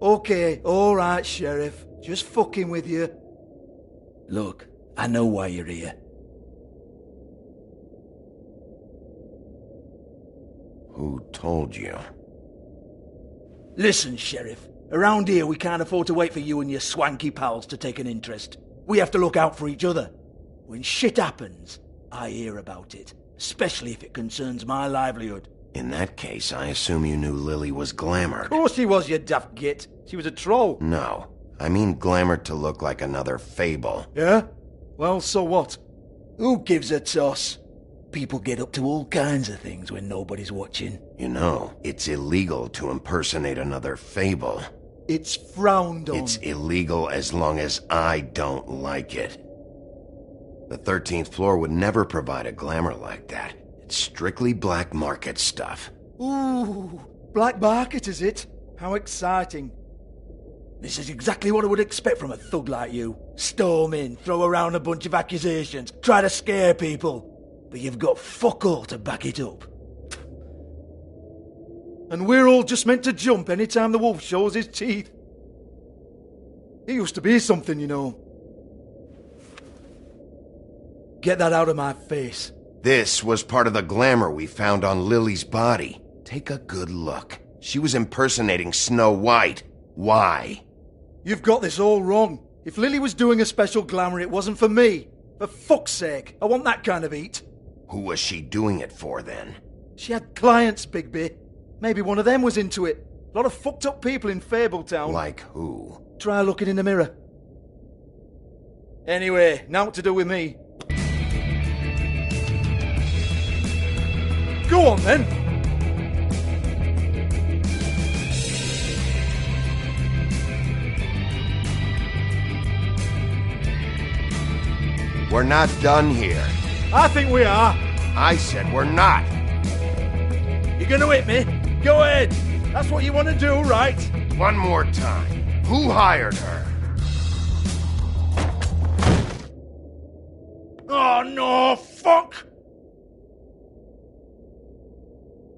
Okay, alright, Sheriff. Just fucking with you. Look, I know why you're here. Who told you? Listen, Sheriff. Around here, we can't afford to wait for you and your swanky pals to take an interest. We have to look out for each other. When shit happens, I hear about it. Especially if it concerns my livelihood. In that case, I assume you knew Lily was glamored. Of course she was, you daft git. She was a troll. No. I mean glamored to look like another Fable. Yeah? Well, so what? Who gives a toss? People get up to all kinds of things when nobody's watching. You know, it's illegal to impersonate another fable. It's frowned on. It's illegal as long as I don't like it. The 13th floor would never provide a glamour like that. It's strictly black market stuff. Ooh, black market is it? How exciting. This is exactly what I would expect from a thug like you. Storm in, throw around a bunch of accusations, try to scare people. But you've got fuck all to back it up. And we're all just meant to jump any time the wolf shows his teeth. It used to be something, you know. Get that out of my face. This was part of the glamour we found on Lily's body. Take a good look. She was impersonating Snow White. Why? You've got this all wrong. If Lily was doing a special glamour, it wasn't for me. For fuck's sake, I want that kind of eat. Who was she doing it for, then? She had clients, Bigby. Maybe one of them was into it. A lot of fucked up people in Fabletown. Like who? Try looking in the mirror. Anyway, now what to do with me. Go on, then. We're not done here. I think we are. I said we're not. You're gonna hit me? Go ahead. That's what you want to do, right? One more time. Who hired her? Oh, no, fuck!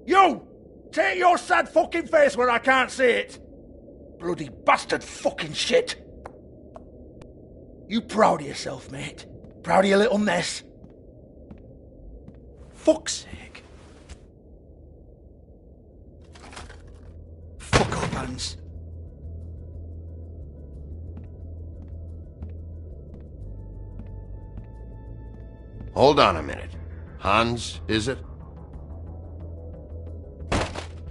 You! Take your sad fucking face where I can't see it! Bloody bastard fucking shit! You proud of yourself, mate? Proud of your little mess? Fuck's sake. Fuck up, Hans. Hold on a minute. Hans, is it?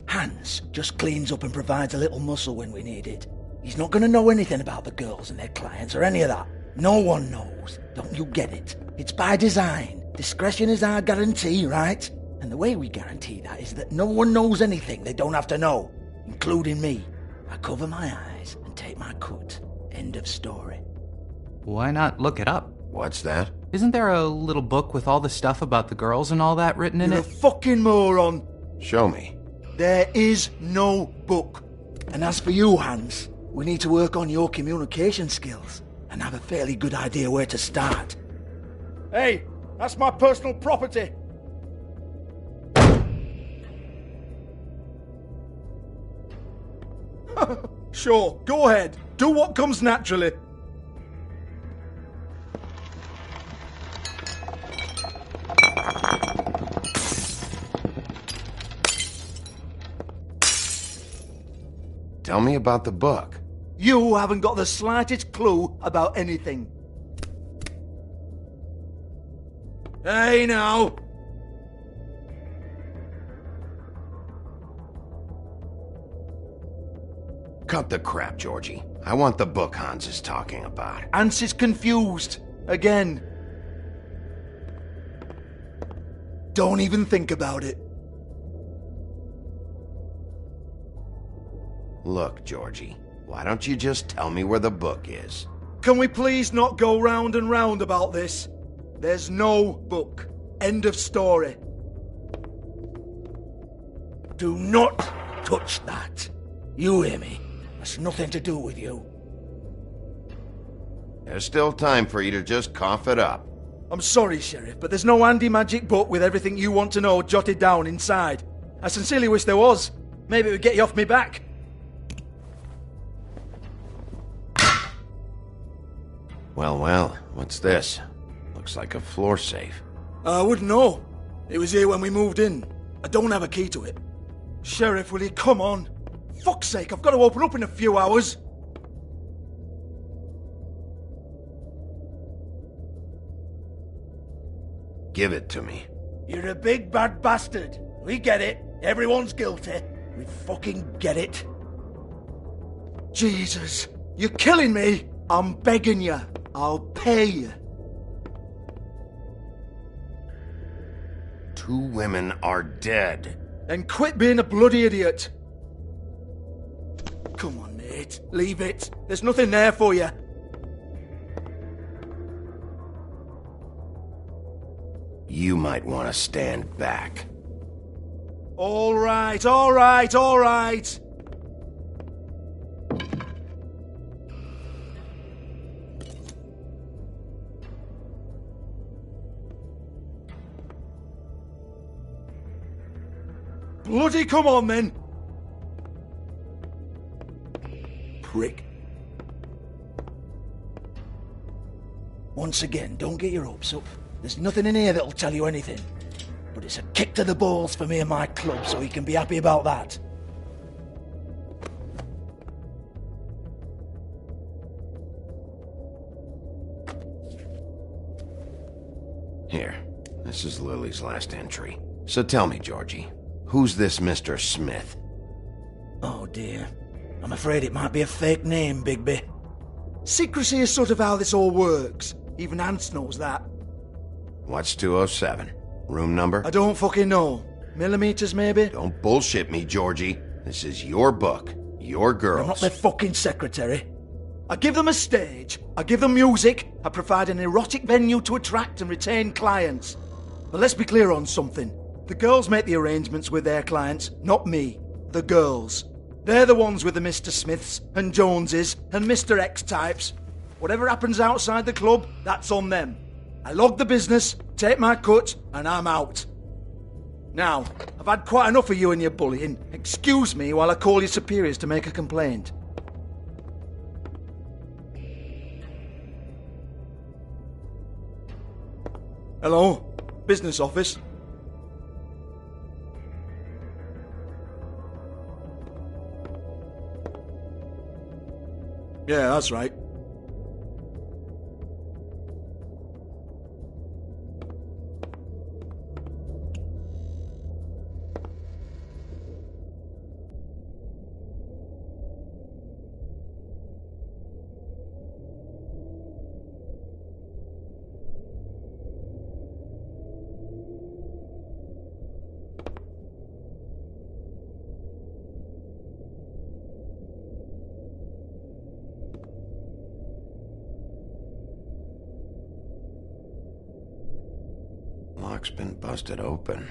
Hans just cleans up and provides a little muscle when we need it. He's not going to know anything about the girls and their clients or any of that. No one knows. Don't you get it? It's by design. Discretion is our guarantee, right? And the way we guarantee that is that no one knows anything they don't have to know, including me. I cover my eyes and take my cut. End of story. Why not look it up? What's that? Isn't there a little book with all the stuff about the girls and all that written in You're it? a fucking moron. Show me. There is no book. And as for you, Hans, we need to work on your communication skills and have a fairly good idea where to start. Hey, that's my personal property. Sure, go ahead. Do what comes naturally. Tell me about the book. You haven't got the slightest clue about anything. Hey, now. Cut the crap, Georgie. I want the book Hans is talking about. Hans is confused. Again. Don't even think about it. Look, Georgie, why don't you just tell me where the book is? Can we please not go round and round about this? There's no book. End of story. Do not touch that. You hear me? That's nothing to do with you. There's still time for you to just cough it up. I'm sorry, Sheriff, but there's no handy magic book with everything you want to know jotted down inside. I sincerely wish there was. Maybe it would get you off me back. Well, well, what's this? Looks like a floor safe. I wouldn't know. It was here when we moved in. I don't have a key to it. Sheriff, will you come on? Fuck's sake, I've got to open up in a few hours. Give it to me. You're a big bad bastard. We get it. Everyone's guilty. We fucking get it. Jesus, you're killing me. I'm begging you. I'll pay you. 2 women are dead. Then quit being a bloody idiot. Come on, mate. Leave it. There's nothing there for you. You might want to stand back. All right, all right, all right. Bloody come on, then. Prick. Once again, don't get your hopes up. There's nothing in here that'll tell you anything. But it's a kick to the balls for me and my club, so you can be happy about that. Here, this is Lily's last entry. So tell me, Georgie, who's this Mr. Smith? Oh dear. I'm afraid it might be a fake name, Bigby. Secrecy is sort of how this all works. Even Ants knows that. What's 207? Room number? I don't fucking know. Millimeters, maybe? Don't bullshit me, Georgie. This is your book. Your girls. I'm not their fucking secretary. I give them a stage. I give them music. I provide an erotic venue to attract and retain clients. But let's be clear on something. The girls make the arrangements with their clients, not me. The girls. They're the ones with the Mr. Smiths and Joneses and Mr. X types. Whatever happens outside the club, that's on them. I log the business, take my cut, and I'm out. Now, I've had quite enough of you and your bullying. Excuse me while I call your superiors to make a complaint. Hello? Business office? Yeah, that's right. Lock's been busted open.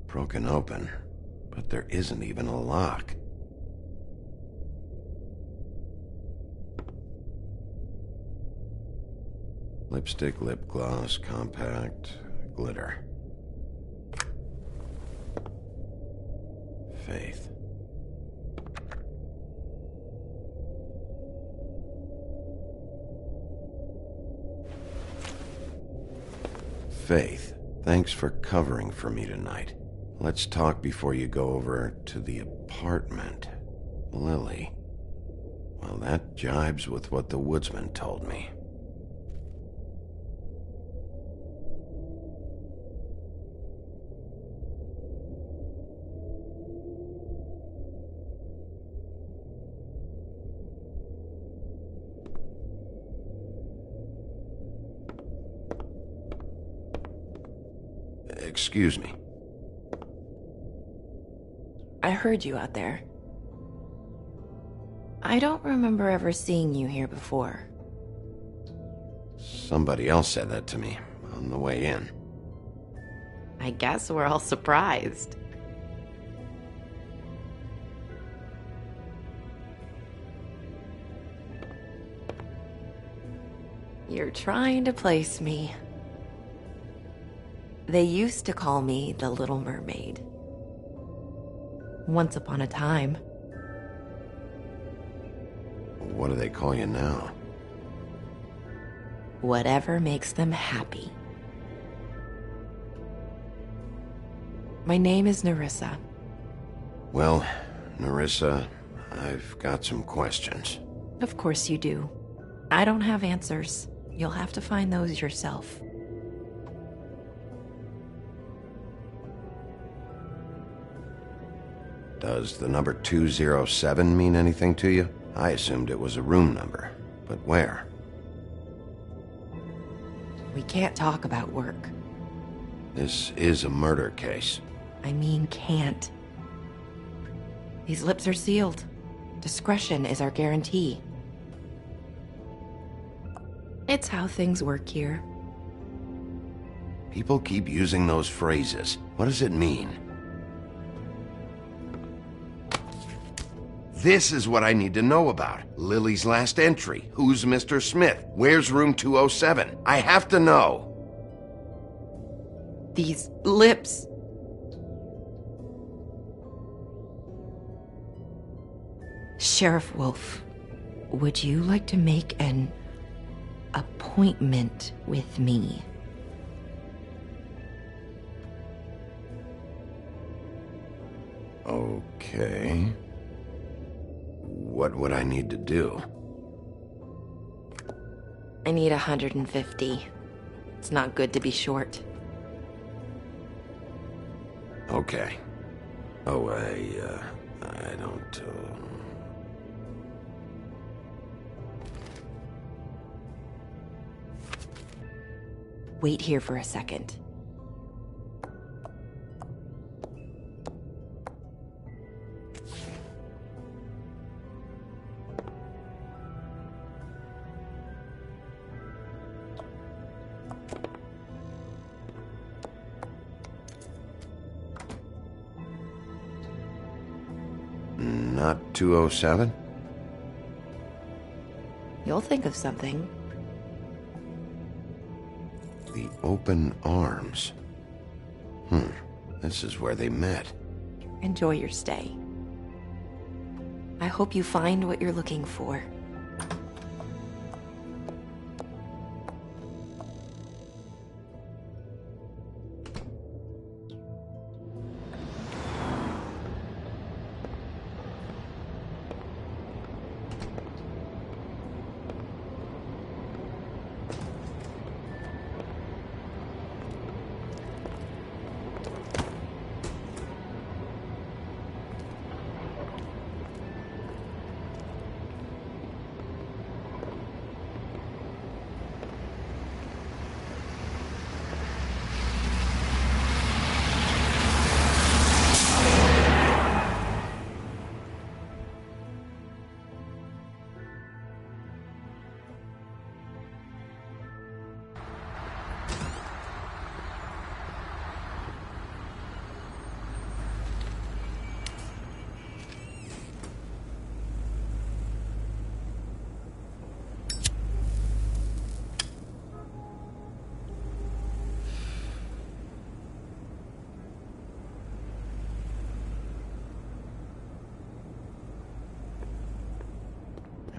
Broken open, but there isn't even a lock. Lipstick, lip gloss, compact, glitter. Faith. Faith, thanks for covering for me tonight. Let's talk before you go over to the apartment. Lily. Well, that jibes with what the woodsman told me. Excuse me. I heard you out there. I don't remember ever seeing you here before. Somebody else said that to me on the way in. I guess we're all surprised. You're trying to place me. They used to call me the Little Mermaid. Once upon a time. What do they call you now? Whatever makes them happy. My name is Nerissa. Well, Nerissa, I've got some questions. Of course you do. I don't have answers. You'll have to find those yourself. Does the number 207 mean anything to you? I assumed it was a room number, but where? We can't talk about work. This is a murder case. I mean, can't. These lips are sealed. Discretion is our guarantee. It's how things work here. People keep using those phrases. What does it mean? This is what I need to know about. Lily's last entry. Who's Mr. Smith? Where's room 207? I have to know. These lips. Sheriff Wolf, would you like to make an appointment with me? Okay. What would I need to do? I need 150. It's not good to be short. Okay. Oh, I don't, Wait here for a second. Not 207? You'll think of something. The Open Arms. This is where they met. Enjoy your stay. I hope you find what you're looking for.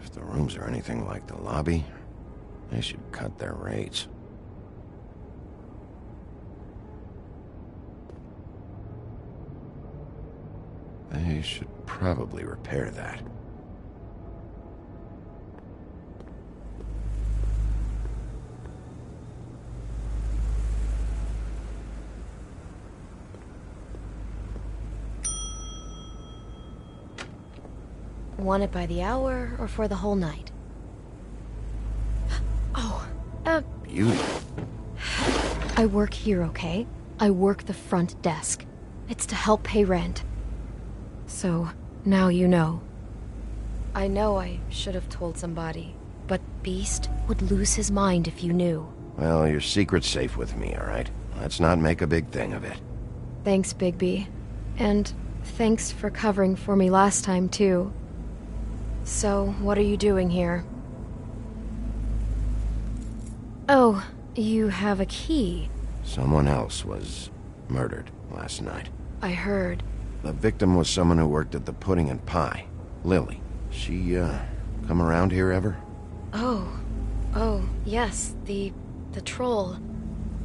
If the rooms are anything like the lobby, they should cut their rates. They should probably repair that. Want it by the hour or for the whole night? Oh, Beauty. I work here, okay? I work the front desk. It's to help pay rent. So, now you know. I know I should have told somebody, but Beast would lose his mind if you knew. Well, your secret's safe with me, all right? Let's not make a big thing of it. Thanks, Bigby. And thanks for covering for me last time, too. So, what are you doing here? Oh, you have a key. Someone else was murdered last night. I heard. The victim was someone who worked at the Pudding and Pie. Lily. She, come around here ever? Oh, yes, the troll.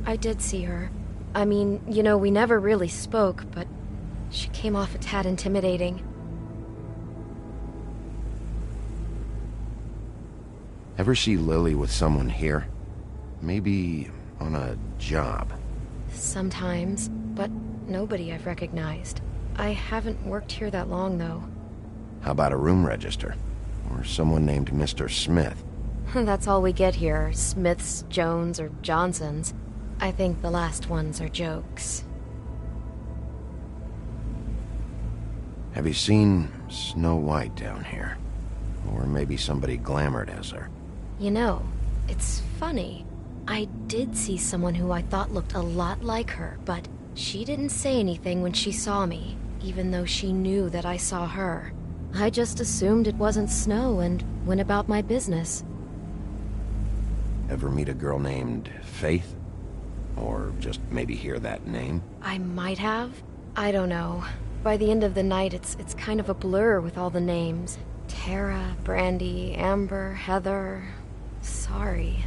I did see her. I mean, you know, we never really spoke, but she came off a tad intimidating. Ever see Lily with someone here? Maybe on a job. Sometimes, but nobody I've recognized. I haven't worked here that long, though. How about a room register? Or someone named Mr. Smith? That's all we get here. Smiths, Jones, or Johnsons. I think the last ones are jokes. Have you seen Snow White down here? Or maybe somebody glamored as her? You know, it's funny. I did see someone who I thought looked a lot like her, but she didn't say anything when she saw me, even though she knew that I saw her. I just assumed it wasn't Snow and went about my business. Ever meet a girl named Faith? Or just maybe hear that name? I might have. I don't know. By the end of the night, it's kind of a blur with all the names. Tara, Brandy, Amber, Heather... Sorry.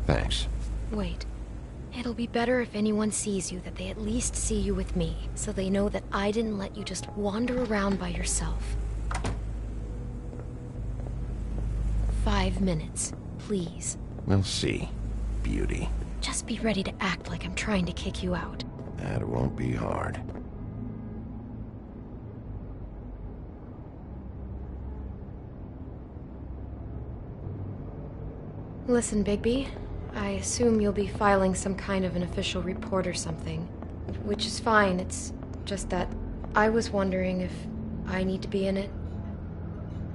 Thanks. Wait. It'll be better if anyone sees you that they at least see you with me, so they know that I didn't let you just wander around by yourself. 5 minutes, please. We'll see, beauty. Just be ready to act like I'm trying to kick you out. That won't be hard. Listen, Bigby. I assume you'll be filing some kind of an official report or something. Which is fine, it's just that I was wondering if I need to be in it.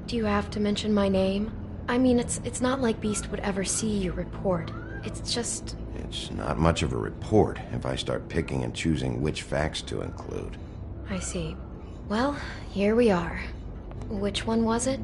Do you have to mention my name? I mean, it's not like Beast would ever see your report. It's just... It's not much of a report if I start picking and choosing which facts to include. I see. Well, here we are. Which one was it?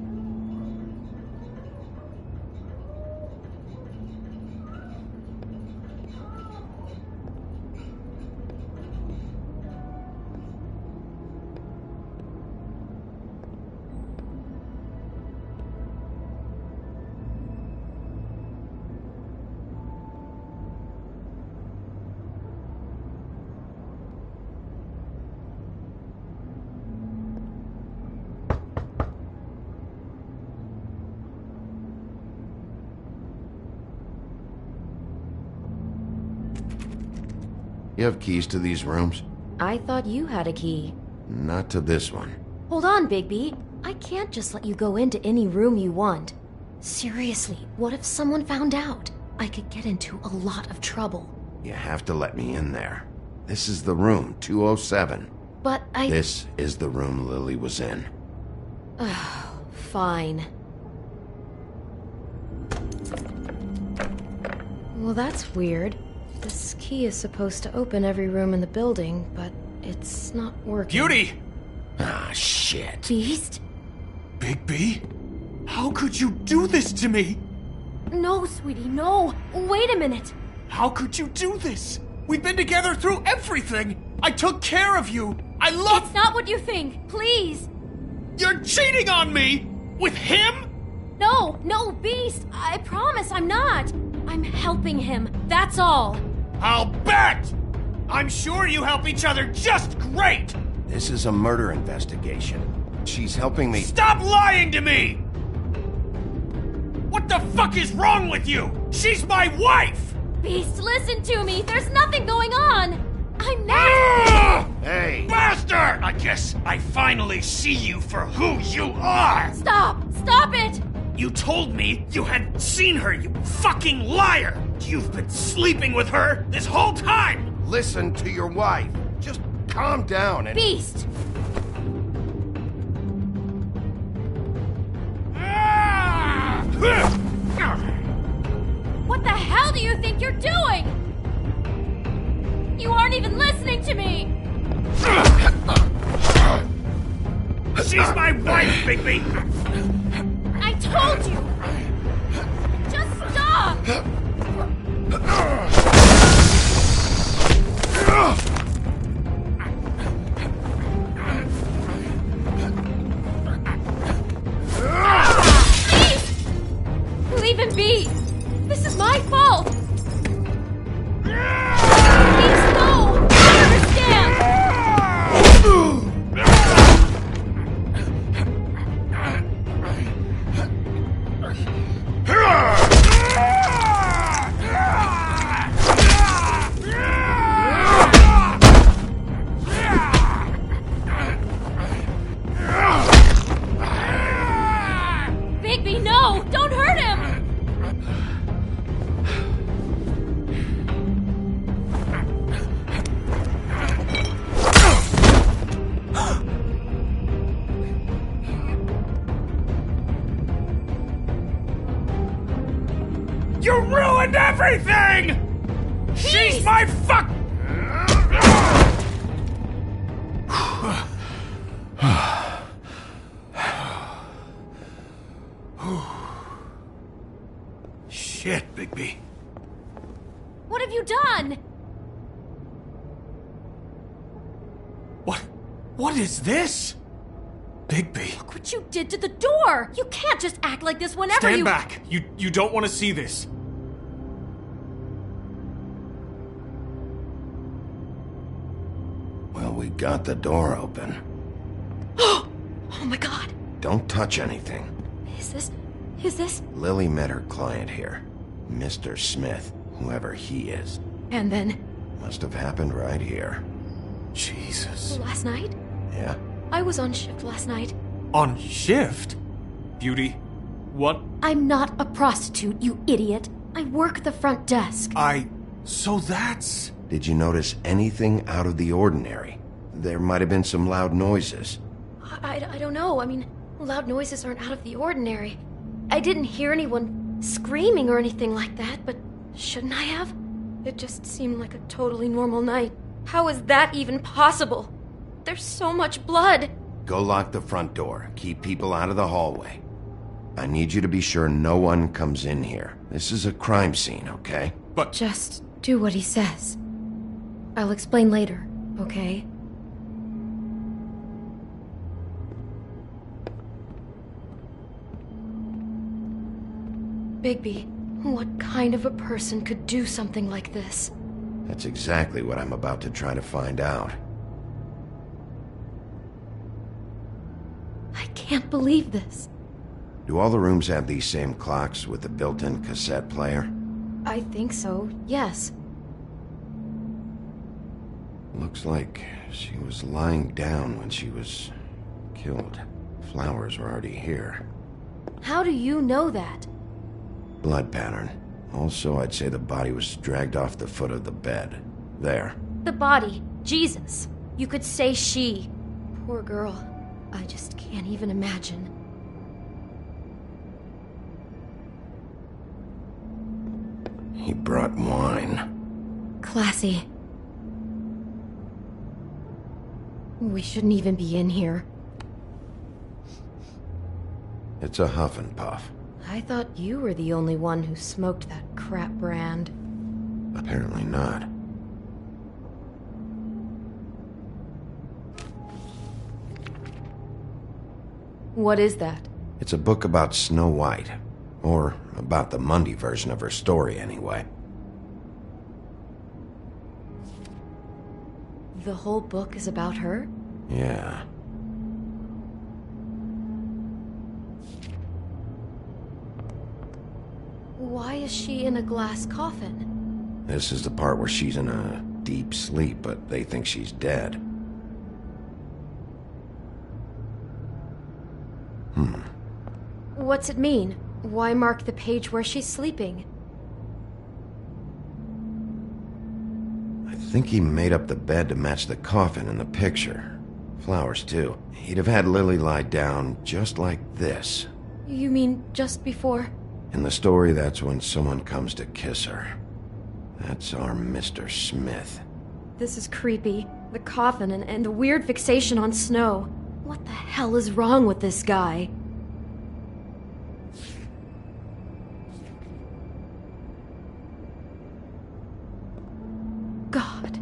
You have keys to these rooms? I thought you had a key. Not to this one. Hold on, Bigby. I can't just let you go into any room you want. Seriously, what if someone found out? I could get into a lot of trouble. You have to let me in there. This is the room, 207. But This is the room Lily was in. Fine. Well, that's weird. This key is supposed to open every room in the building, but it's not working. Beauty! Ah, shit. Beast? Bigby? How could you do this to me? No, sweetie, no. Wait a minute. How could you do this? We've been together through everything. I took care of you. I love... It's not what you think. Please. You're cheating on me! With him? No, Beast. I promise I'm not. I'm helping him. That's all. I'll bet! I'm sure you help each other just great! This is a murder investigation. She's helping me... Stop lying to me! What the fuck is wrong with you? She's my wife! Beast, listen to me. There's nothing going on. I'm not... Hey! Bastard! I guess I finally see you for who you are! Stop! Stop it! You told me you had seen her, you fucking liar! You've been sleeping with her this whole time! Listen to your wife. Just calm down and... Beast! What the hell do you think you're doing? You aren't even listening to me! She's my wife, Bigby! I told you! Just stop! Please! Leave him be! This is my fault! Please, no! I understand! You ruined everything! She's my fuck... Shit, Bigby. What have you done? What is this? Bigby. Look what you did to the door! You can't just act like this whenever Stand back! You don't want to see this. Well, we got the door open. Oh my god! Don't touch anything. Is this? Lily met her client here. Mr. Smith, whoever he is. And then? Must have happened right here. Jesus. Last night? Yeah? I was on shift last night. On shift? Beauty, what? I'm not a prostitute, you idiot. I work the front desk. So that's... Did you notice anything out of the ordinary? There might have been some loud noises. I don't know. I mean, loud noises aren't out of the ordinary. I didn't hear anyone screaming or anything like that, but shouldn't I have? It just seemed like a totally normal night. How is that even possible? There's so much blood. Go lock the front door. Keep people out of the hallway. I need you to be sure no one comes in here. This is a crime scene, okay? But... Just do what he says. I'll explain later, okay? Bigby, what kind of a person could do something like this? That's exactly what I'm about to try to find out. I can't believe this. Do all the rooms have these same clocks with the built-in cassette player? I think so, yes. Looks like she was lying down when she was killed. Flowers were already here. How do you know that? Blood pattern. Also, I'd say the body was dragged off the foot of the bed. There. The body. Jesus. You could say she. Poor girl. I just can't even imagine. He brought wine. Classy. We shouldn't even be in here. It's a huff and puff. I thought you were the only one who smoked that crap brand. Apparently not. What is that? It's a book about Snow White. Or about the Mundy version of her story, anyway. The whole book is about her? Yeah. Why is she in a glass coffin? This is the part where she's in a deep sleep, but they think she's dead. What's it mean? Why mark the page where she's sleeping? I think he made up the bed to match the coffin in the picture. Flowers, too. He'd have had Lily lie down just like this. You mean just before? In the story, that's when someone comes to kiss her. That's our Mr. Smith. This is creepy. The coffin and the weird fixation on Snow. What the hell is wrong with this guy? God.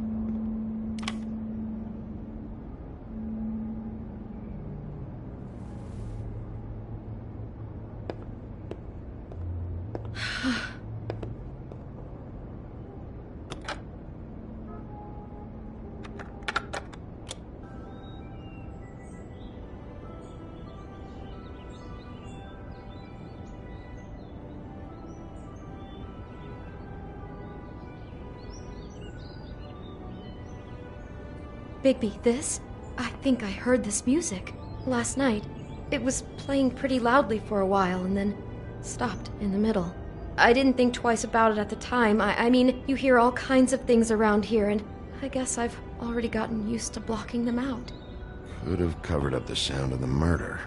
Bigby, this? I think I heard this music. Last night. It was playing pretty loudly for a while and then stopped in the middle. I didn't think twice about it at the time. I mean, you hear all kinds of things around here, and I guess I've already gotten used to blocking them out. Could have covered up the sound of the murder.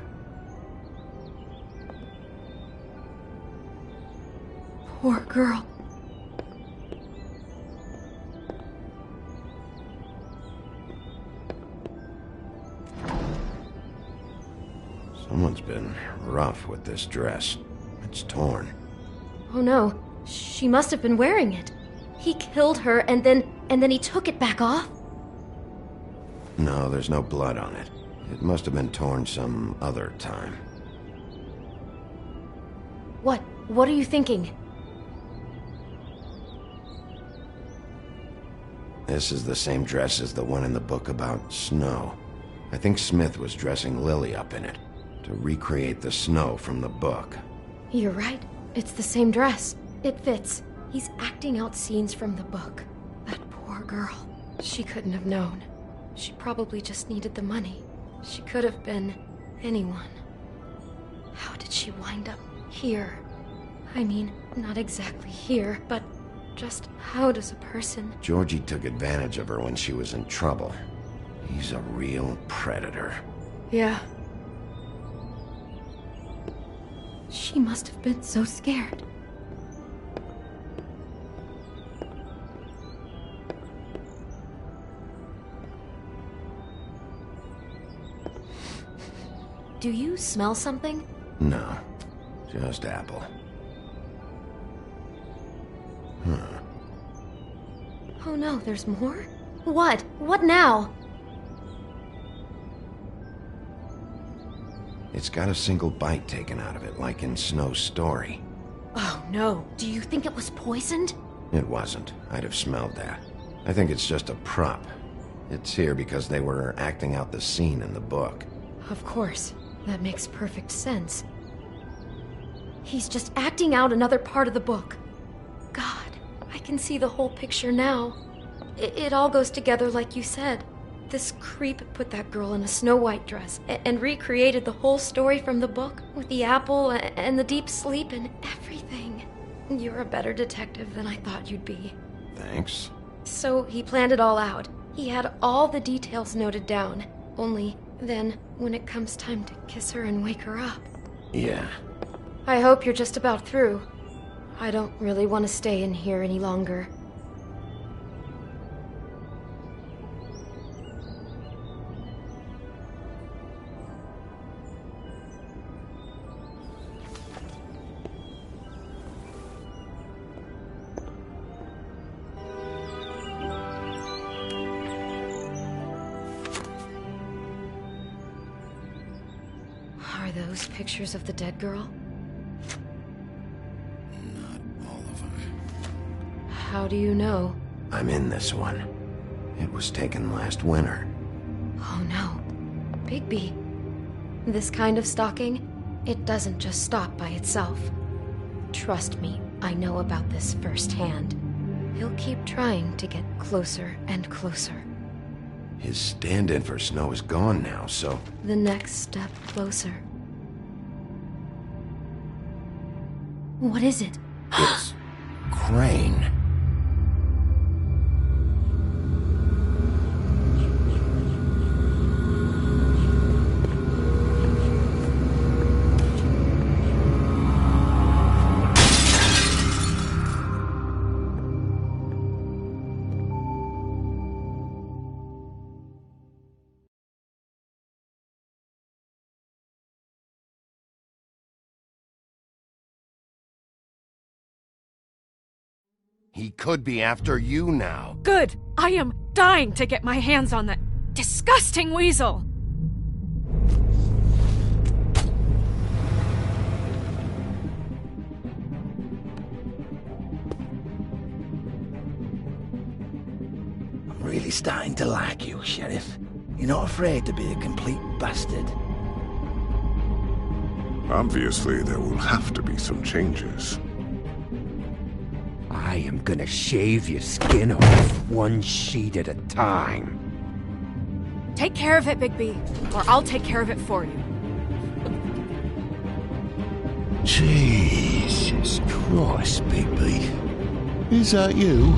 poor girl. Someone's been rough with this dress. It's torn. Oh no, she must have been wearing it. He killed her and then he took it back off? No, there's no blood on it. It must have been torn some other time. What are you thinking? This is the same dress as the one in the book about Snow. I think Smith was dressing Lily up in it, to recreate the Snow from the book. You're right. It's the same dress. It fits. He's acting out scenes from the book. That poor girl. She couldn't have known. She probably just needed the money. She could have been anyone. How did she wind up here? I mean, not exactly here, but just how does a person... Georgie took advantage of her when she was in trouble. He's a real predator. Yeah. She must have been so scared. Do you smell something? No, just apple. Huh. Oh no, there's more? What? What now? It's got a single bite taken out of it, like in Snow's story. Oh no, do you think it was poisoned? It wasn't. I'd have smelled that. I think it's just a prop. It's here because they were acting out the scene in the book. Of course. That makes perfect sense. He's just acting out another part of the book. God, I can see the whole picture now. It all goes together like you said. This creep put that girl in a Snow White dress and recreated the whole story from the book with the apple and the deep sleep and everything. You're a better detective than I thought you'd be. Thanks. So he planned it all out. He had all the details noted down. Only then, when it comes time to kiss her and wake her up... Yeah. I hope you're just about through. I don't really want to stay in here any longer. Are those pictures of the dead girl? Not all of them. How do you know? I'm in this one. It was taken last winter. Oh no. Bigby. This kind of stalking, it doesn't just stop by itself. Trust me, I know about this firsthand. He'll keep trying to get closer and closer. His stand-in for Snow is gone now, so... The next step closer. What is it? It's... Crane. He could be after you now. Good! I am dying to get my hands on that disgusting weasel! I'm really starting to like you, Sheriff. You're not afraid to be a complete bastard. Obviously, there will have to be some changes. I am gonna shave your skin off one sheet at a time. Take care of it, Bigby, or I'll take care of it for you. Jesus Christ, Bigby. Is that you?